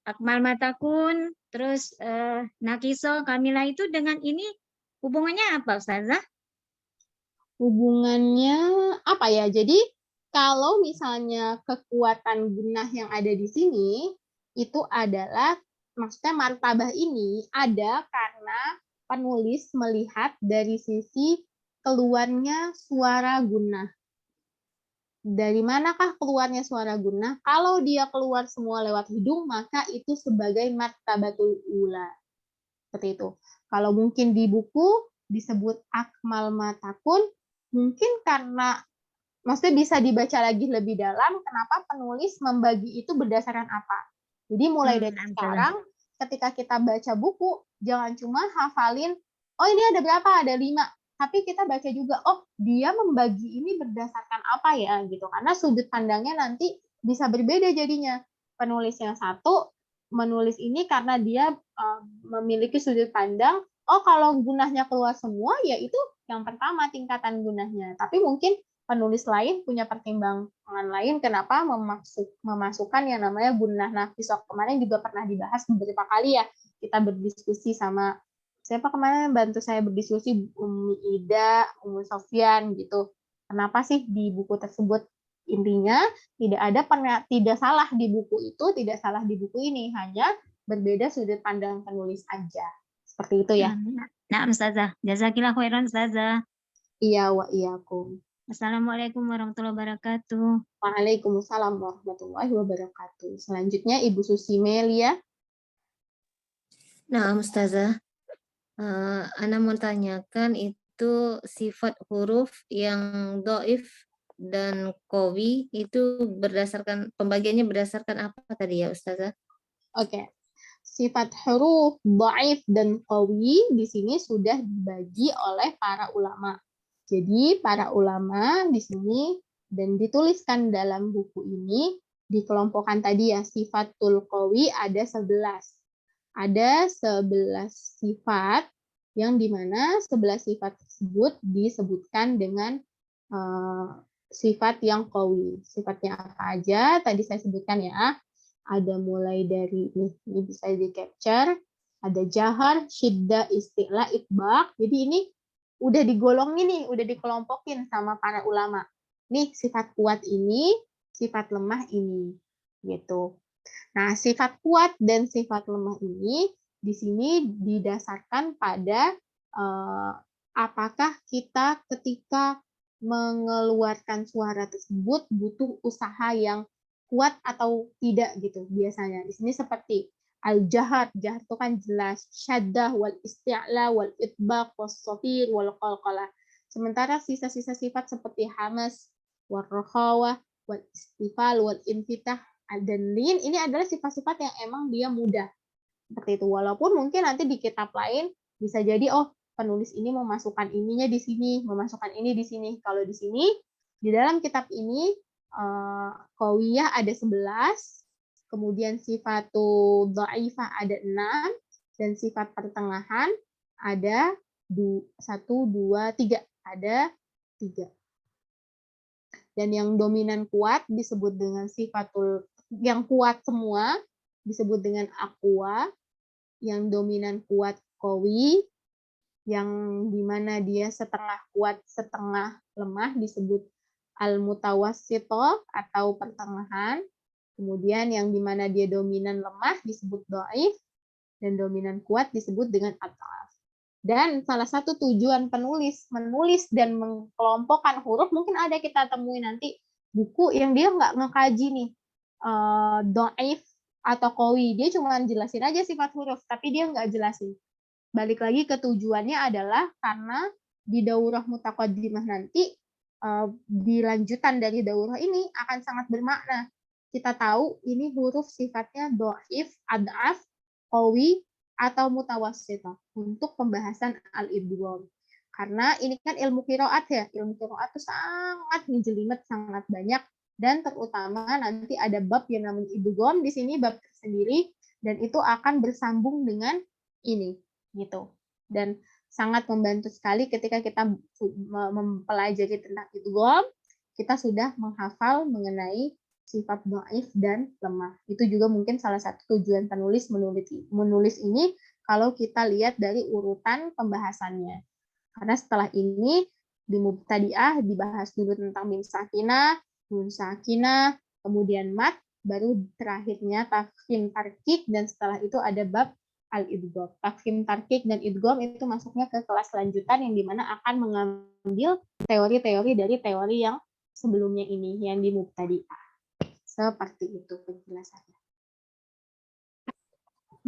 Speaker 5: akmal matakun, terus nakiso, kamilah itu dengan ini hubungannya apa, Ustazah?
Speaker 1: Hubungannya apa ya? Jadi kalau misalnya kekuatan gunnah yang ada di sini itu adalah maksudnya martabah ini ada karena penulis melihat dari sisi keluarnya suara gunnah. Dari manakah keluarnya suara gunnah? Kalau dia keluar semua lewat hidung, maka itu sebagai martabatul ula. Seperti itu. Kalau mungkin di buku disebut akmal matakun, mungkin karena maksudnya bisa dibaca lagi lebih dalam, kenapa penulis membagi itu berdasarkan apa. Jadi mulai dari sekarang, ketika kita baca buku, jangan cuma hafalin, oh ini ada berapa? Ada 5. Tapi kita baca juga, oh dia membagi ini berdasarkan apa ya, gitu. Karena sudut pandangnya nanti bisa berbeda jadinya. Penulis yang satu menulis ini karena dia memiliki sudut pandang, oh kalau gunahnya keluar semua, ya itu yang pertama tingkatan gunahnya. Tapi mungkin penulis lain punya pertimbangan lain kenapa memasukkan yang namanya gunah nafis. Kemarin juga pernah dibahas beberapa kali ya, kita berdiskusi sama siapa kemarin bantu saya berdiskusi, Umi Ida, Umi Sofyan gitu. Kenapa sih di buku tersebut? Intinya tidak salah di buku itu, tidak salah di buku ini, hanya berbeda sudut pandang penulis aja. Seperti itu ya.
Speaker 5: Nah, Ustazah. Jazakillah khairan, Ustazah.
Speaker 1: Iya wa iyyakum.
Speaker 5: Assalamualaikum warahmatullahi wabarakatuh.
Speaker 1: Waalaikumsalam warahmatullahi wabarakatuh. Selanjutnya Ibu Susi Melia.
Speaker 9: Nah, Ustazah, Ana mau tanyakan itu sifat huruf yang doif dan qawi itu berdasarkan pembagiannya berdasarkan apa tadi ya Ustazah?
Speaker 1: Oke. Sifat huruf dhaif dan qawi di sini sudah dibagi oleh para ulama. Jadi para ulama di sini dan dituliskan dalam buku ini dikelompokkan tadi ya, sifatul qawi ada 11. Ada 11 sifat yang dimana 11 sifat tersebut disebutkan dengan sifat yang qawi. Sifatnya apa aja? Tadi saya sebutkan ya. Ada mulai dari ini bisa di capture. Ada jahar, syiddah, isti'la, itbaq. Jadi ini udah digolongin nih, udah dikelompokin sama para ulama. Nih sifat kuat ini, sifat lemah ini, gitu. Nah, sifat kuat dan sifat lemah ini di sini didasarkan pada apakah kita ketika mengeluarkan suara tersebut butuh usaha yang kuat atau tidak gitu biasanya. Di sini seperti al-jahar, jahar itu kan jelas, syaddah wal isti'la wal itbaq was safir wal qalqalah. Sementara sisa-sisa sifat seperti hamas, wal rakhawah, wal istifal, wal infitah dan lin ini adalah sifat-sifat yang emang dia mudah. Seperti itu. Walaupun mungkin nanti di kitab lain bisa jadi penulis ini memasukkan ininya di sini, memasukkan ini di sini. Kalau di sini di dalam kitab ini qawiyah ada 11, kemudian sifatul dhaifah ada 6 dan sifat pertengahan ada 1 2 3, ada 3. Dan yang dominan kuat disebut dengan sifatul yang kuat semua disebut dengan aqwa, yang dominan kuat qawi, yang dimana dia setengah kuat setengah lemah disebut al-mutawassithah atau pertengahan. Kemudian yang dimana dia dominan lemah disebut dhaif dan dominan kuat disebut dengan adhaf. Dan salah satu tujuan penulis menulis dan mengelompokkan huruf, mungkin ada kita temui nanti buku yang dia nggak ngekaji nih dhaif atau qawi, dia cuma jelasin aja sifat huruf tapi dia nggak jelasin. Balik lagi ke tujuannya adalah karena di daurah mutaqaddimah nanti di lanjutan dari daurah ini akan sangat bermakna. Kita tahu ini huruf sifatnya dhaif, adhaf, qawi atau mutawassithah untuk pembahasan al-idgham. Karena ini kan ilmu qiraat ya, ilmu qiraat itu sangat menjelimet, sangat banyak, dan terutama nanti ada bab yang namanya idgham di sini, bab tersendiri, dan itu akan bersambung dengan ini gitu. Dan sangat membantu sekali ketika kita mempelajari tentang idgham, kita sudah menghafal mengenai sifat dhaif dan lemah. Itu juga mungkin salah satu tujuan penulis menulis ini kalau kita lihat dari urutan pembahasannya. Karena setelah ini di mubtadi'ah dibahas dulu tentang mim sakinah, nun sakinah, kemudian mat, baru terakhirnya tafkhim tarkik, dan setelah itu ada bab al-idgham. Tafkhim tarkik dan idgham itu masuknya ke kelas lanjutan yang dimana akan mengambil teori-teori dari teori yang sebelumnya ini, yang di mubtadi'ah. Seperti itu penjelasannya.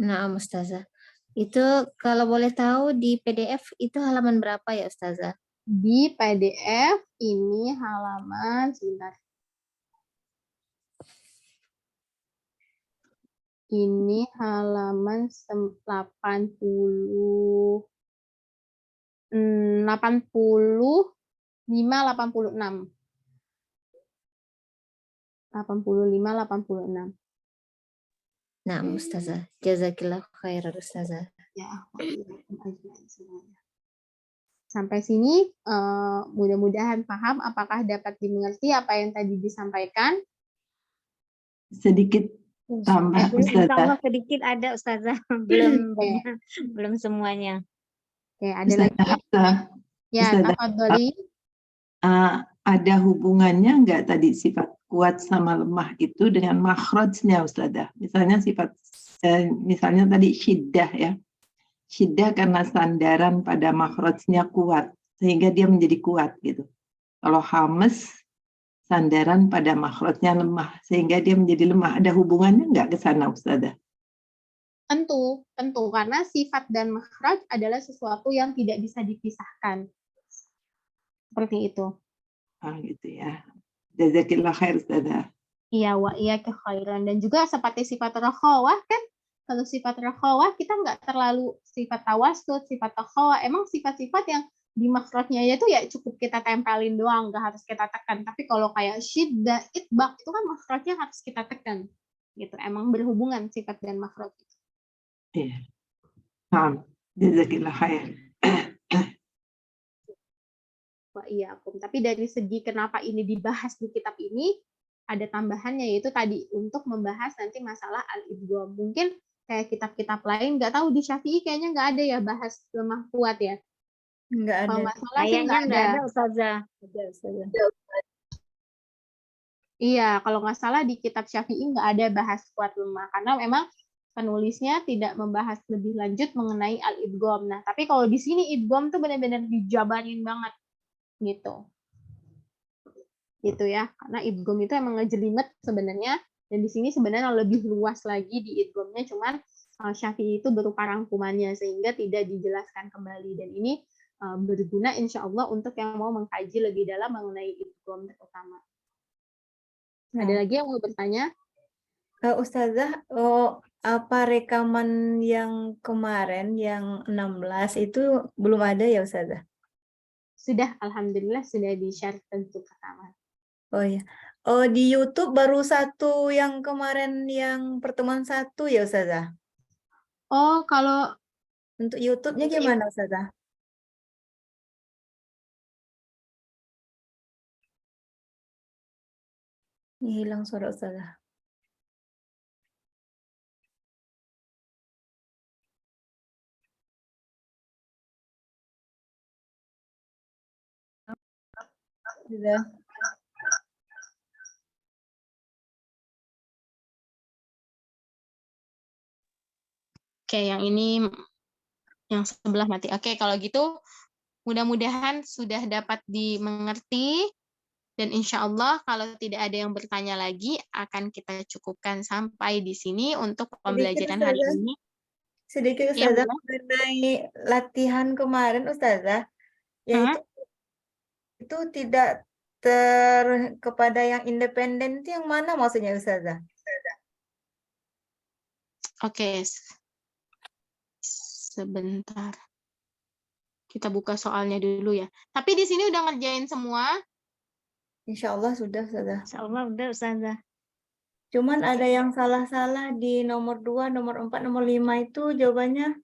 Speaker 9: Nah, Ustazah. Itu kalau boleh tahu di PDF itu halaman berapa ya Ustazah?
Speaker 1: Di PDF ini halaman sebentar. Ini halaman 85 86. 85-86.
Speaker 9: Nah, Ustazah. Jazakillah khairan Ustazah.
Speaker 1: Ya, semuanya. Sampai sini mudah-mudahan paham. Apakah dapat dimengerti apa yang tadi disampaikan?
Speaker 7: Sedikit tambah
Speaker 5: Insya Allah
Speaker 7: Ustazah.
Speaker 5: sedikit ada Ustazah, belum
Speaker 1: Oke.
Speaker 5: banyak, belum semuanya.
Speaker 1: Oke, ada lagi?
Speaker 7: Ustazah Hafsah,
Speaker 1: Ya,
Speaker 7: Ustazah,
Speaker 1: tafadholi.
Speaker 7: ada hubungannya nggak tadi sifat kuat sama lemah itu dengan makhrajnya Ustazah? Misalnya misalnya tadi syiddah ya. Syiddah karena sandaran pada makhrajnya kuat sehingga dia menjadi kuat gitu. Kalau hamas sandaran pada makhrajnya lemah sehingga dia menjadi lemah. Ada hubungannya nggak ke sana Ustazah?
Speaker 1: Tentu, karena sifat dan makhraj adalah sesuatu yang tidak bisa dipisahkan. Seperti itu.
Speaker 7: Gitu ya. Jazakillah khair Ustazah.
Speaker 1: Iya, wa iya khairan. Dan juga seperti sifat rakhawah kan, kalau sifat rakhawah kita nggak terlalu sifat tawassut, sifat takhawah. Emang sifat-sifat yang di makhrajnya itu ya cukup kita tempelin doang, nggak harus kita tekan. Tapi kalau kayak syiddah, itbaq itu kan makhrajnya harus kita tekan. Gitu. Emang berhubungan sifat dan makhraj.
Speaker 7: Iya. Paham. Jazakillah khair.
Speaker 1: Wah, iya, Akum. Tapi dari segi kenapa ini dibahas di kitab ini, ada tambahannya yaitu tadi untuk membahas nanti masalah al-idgham. Mungkin kayak kitab-kitab lain, nggak tahu di Syafi'i kayaknya nggak ada ya bahas lemah kuat ya.
Speaker 2: Nggak ada.
Speaker 1: Kalau nggak salah sih
Speaker 5: Kayaknya
Speaker 1: nggak
Speaker 5: nggak
Speaker 1: ada.
Speaker 5: ada Ustazah.
Speaker 2: Ada, Ustazah.
Speaker 1: Iya, kalau nggak salah di kitab Syafi'i nggak ada bahas kuat lemah karena memang penulisnya tidak membahas lebih lanjut mengenai al-idgham. Nah, tapi kalau di sini idgham tuh benar-benar dijabarin banget gitu. Gitu ya. Karena idgham itu emang ngejelimet sebenarnya dan di sini sebenarnya lebih luas lagi di idghamnya, cuman Syafi'i itu berupa rangkumannya sehingga tidak dijelaskan kembali dan ini berguna insya Allah untuk yang mau mengkaji lebih dalam mengenai idgham terutama. Ada lagi yang mau bertanya?
Speaker 2: Ustazah, apa rekaman yang kemarin yang 16 itu belum ada ya Ustazah?
Speaker 1: Sudah, alhamdulillah sudah di-share untuk pertama.
Speaker 2: Oh ya. Oh, di YouTube baru satu yang kemarin yang pertemuan 1 ya Ustazah?
Speaker 1: Oh, kalau
Speaker 2: Untuk YouTube-nya gimana Ustazah? Ini hilang suara Ustazah. Sudah.
Speaker 1: Oke, yang ini yang sebelah mati. Oke, kalau gitu mudah-mudahan sudah dapat dimengerti dan insya Allah kalau tidak ada yang bertanya lagi akan kita cukupkan sampai di sini untuk pembelajaran hari
Speaker 2: Ustazah.
Speaker 1: ini.
Speaker 2: Sedikit
Speaker 1: Ya,
Speaker 2: Ustazah
Speaker 1: boleh.
Speaker 2: mengenai latihan kemarin Ustazah, yaitu itu tidak kepada yang independen itu yang mana maksudnya Ustazah?
Speaker 1: Oke. Sebentar. Kita buka soalnya dulu ya. Tapi di sini udah ngerjain semua?
Speaker 2: Insya Allah sudah Ustazah.
Speaker 5: Insya Allah udah Ustazah.
Speaker 2: Cuman ada yang salah-salah di nomor 2, nomor 4, nomor 5 itu jawabannya.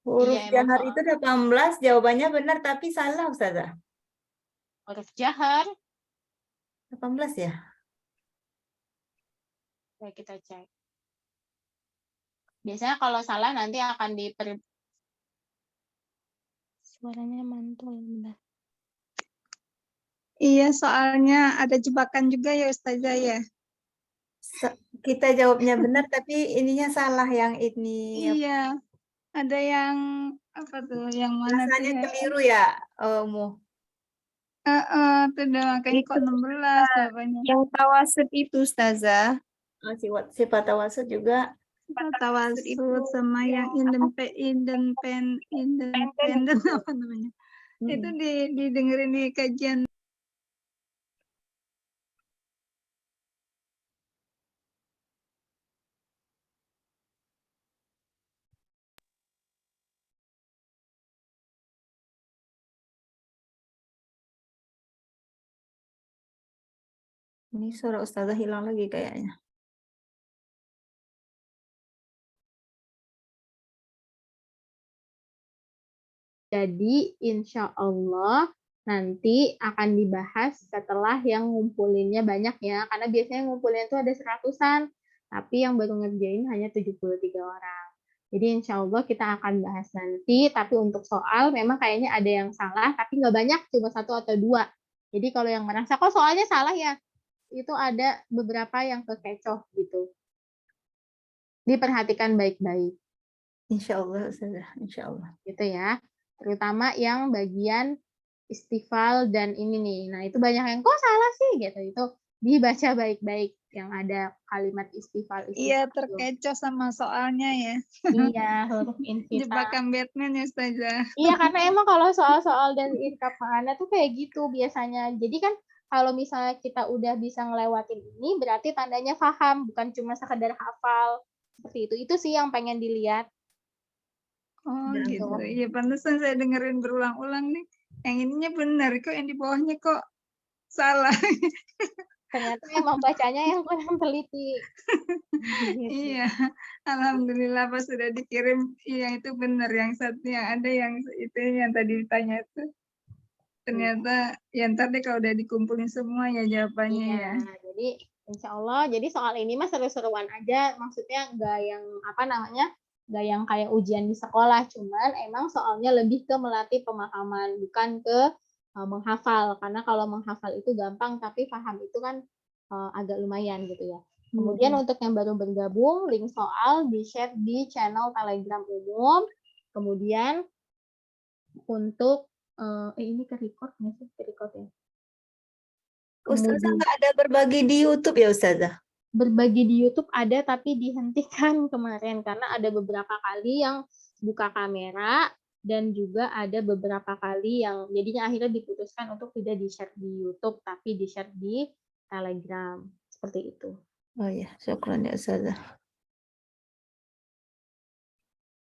Speaker 2: Huruf
Speaker 1: Iya, emang
Speaker 2: jahar itu 18, jawabannya benar tapi salah Ustazah.
Speaker 1: huruf jahar.
Speaker 2: 18 ya?
Speaker 1: Oke, kita cek. Biasanya kalau salah nanti akan suaranya mantul. Bentar.
Speaker 3: Iya, soalnya ada jebakan juga ya Ustazah ya.
Speaker 2: Kita jawabnya benar tapi ininya salah yang ini.
Speaker 3: Iya, ada yang apa tuh? Yang mana tuh
Speaker 2: Rasanya
Speaker 3: ya?
Speaker 2: keliru ya, Mu?
Speaker 3: Tuh udah makanya kok 16 jawabannya.
Speaker 10: Yang tawasud itu Ustazah.
Speaker 2: Sifat tawasud juga.
Speaker 3: Tawasud sama yang independen apa namanya? Itu didengerin di kajian.
Speaker 2: Ini suara Ustazah hilang lagi kayaknya.
Speaker 1: Jadi insya Allah nanti akan dibahas setelah yang ngumpulinnya banyak ya. Karena biasanya ngumpulin itu ada 100-an, tapi yang baru ngerjain hanya 73 orang. Jadi insya Allah kita akan bahas nanti, tapi untuk soal memang kayaknya ada yang salah, tapi nggak banyak, cuma 1 atau 2. Jadi kalau yang merasa kok soalnya salah ya, itu ada beberapa yang kekecoh gitu. Diperhatikan baik-baik.
Speaker 2: Insya Allah Ustazah, insya Allah.
Speaker 1: Gitu ya. Terutama yang bagian istifal dan ini nih. Nah, itu banyak yang kok salah sih gitu. Itu dibaca baik-baik yang ada kalimat istifal.
Speaker 10: Iya,
Speaker 1: itu.
Speaker 10: terkecoh sama soalnya ya.
Speaker 1: Iya, huruf infita.
Speaker 10: Jebakan Batman ya Ustazah.
Speaker 1: Iya, karena emang kalau soal-soal dan irkab ma'ana tuh kayak gitu biasanya. Jadi kan kalau misalnya kita udah bisa ngelewatin ini, berarti tandanya paham, bukan cuma sekedar hafal. Seperti itu. Itu sih yang pengen dilihat.
Speaker 10: Oh
Speaker 1: Gitu.
Speaker 10: gitu. Iya, pantesan saya dengerin berulang-ulang nih. Yang ininya benar, kok yang di bawahnya kok salah.
Speaker 1: Ternyata emang bacanya yang kurang teliti.
Speaker 10: Iya, alhamdulillah pas sudah dikirim yang itu benar, yang satu yang ada yang itu yang tadi ditanya itu. Ternyata ya ntar deh kalau udah dikumpulin semua ya jawabannya ya.
Speaker 1: Iya, jadi insya Allah, jadi soal ini mah seru-seruan aja, maksudnya nggak yang apa namanya, nggak yang kayak ujian di sekolah, cuman emang soalnya lebih ke melatih pemahaman, bukan ke menghafal, karena kalau menghafal itu gampang, tapi paham itu kan agak lumayan gitu ya. Kemudian untuk yang baru bergabung, link soal di-share di channel Telegram umum. Kemudian untuk ini ke record nggak sih? Ke record ya.
Speaker 2: Ustazah nggak ada berbagi di YouTube ya Ustazah?
Speaker 1: Berbagi di YouTube ada tapi dihentikan kemarin karena ada beberapa kali yang buka kamera dan juga ada beberapa kali yang jadinya akhirnya diputuskan untuk tidak di-share di YouTube tapi di-share di Telegram. Seperti itu.
Speaker 2: Oh ya, syukran ya Ustazah.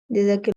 Speaker 2: Jazakillah.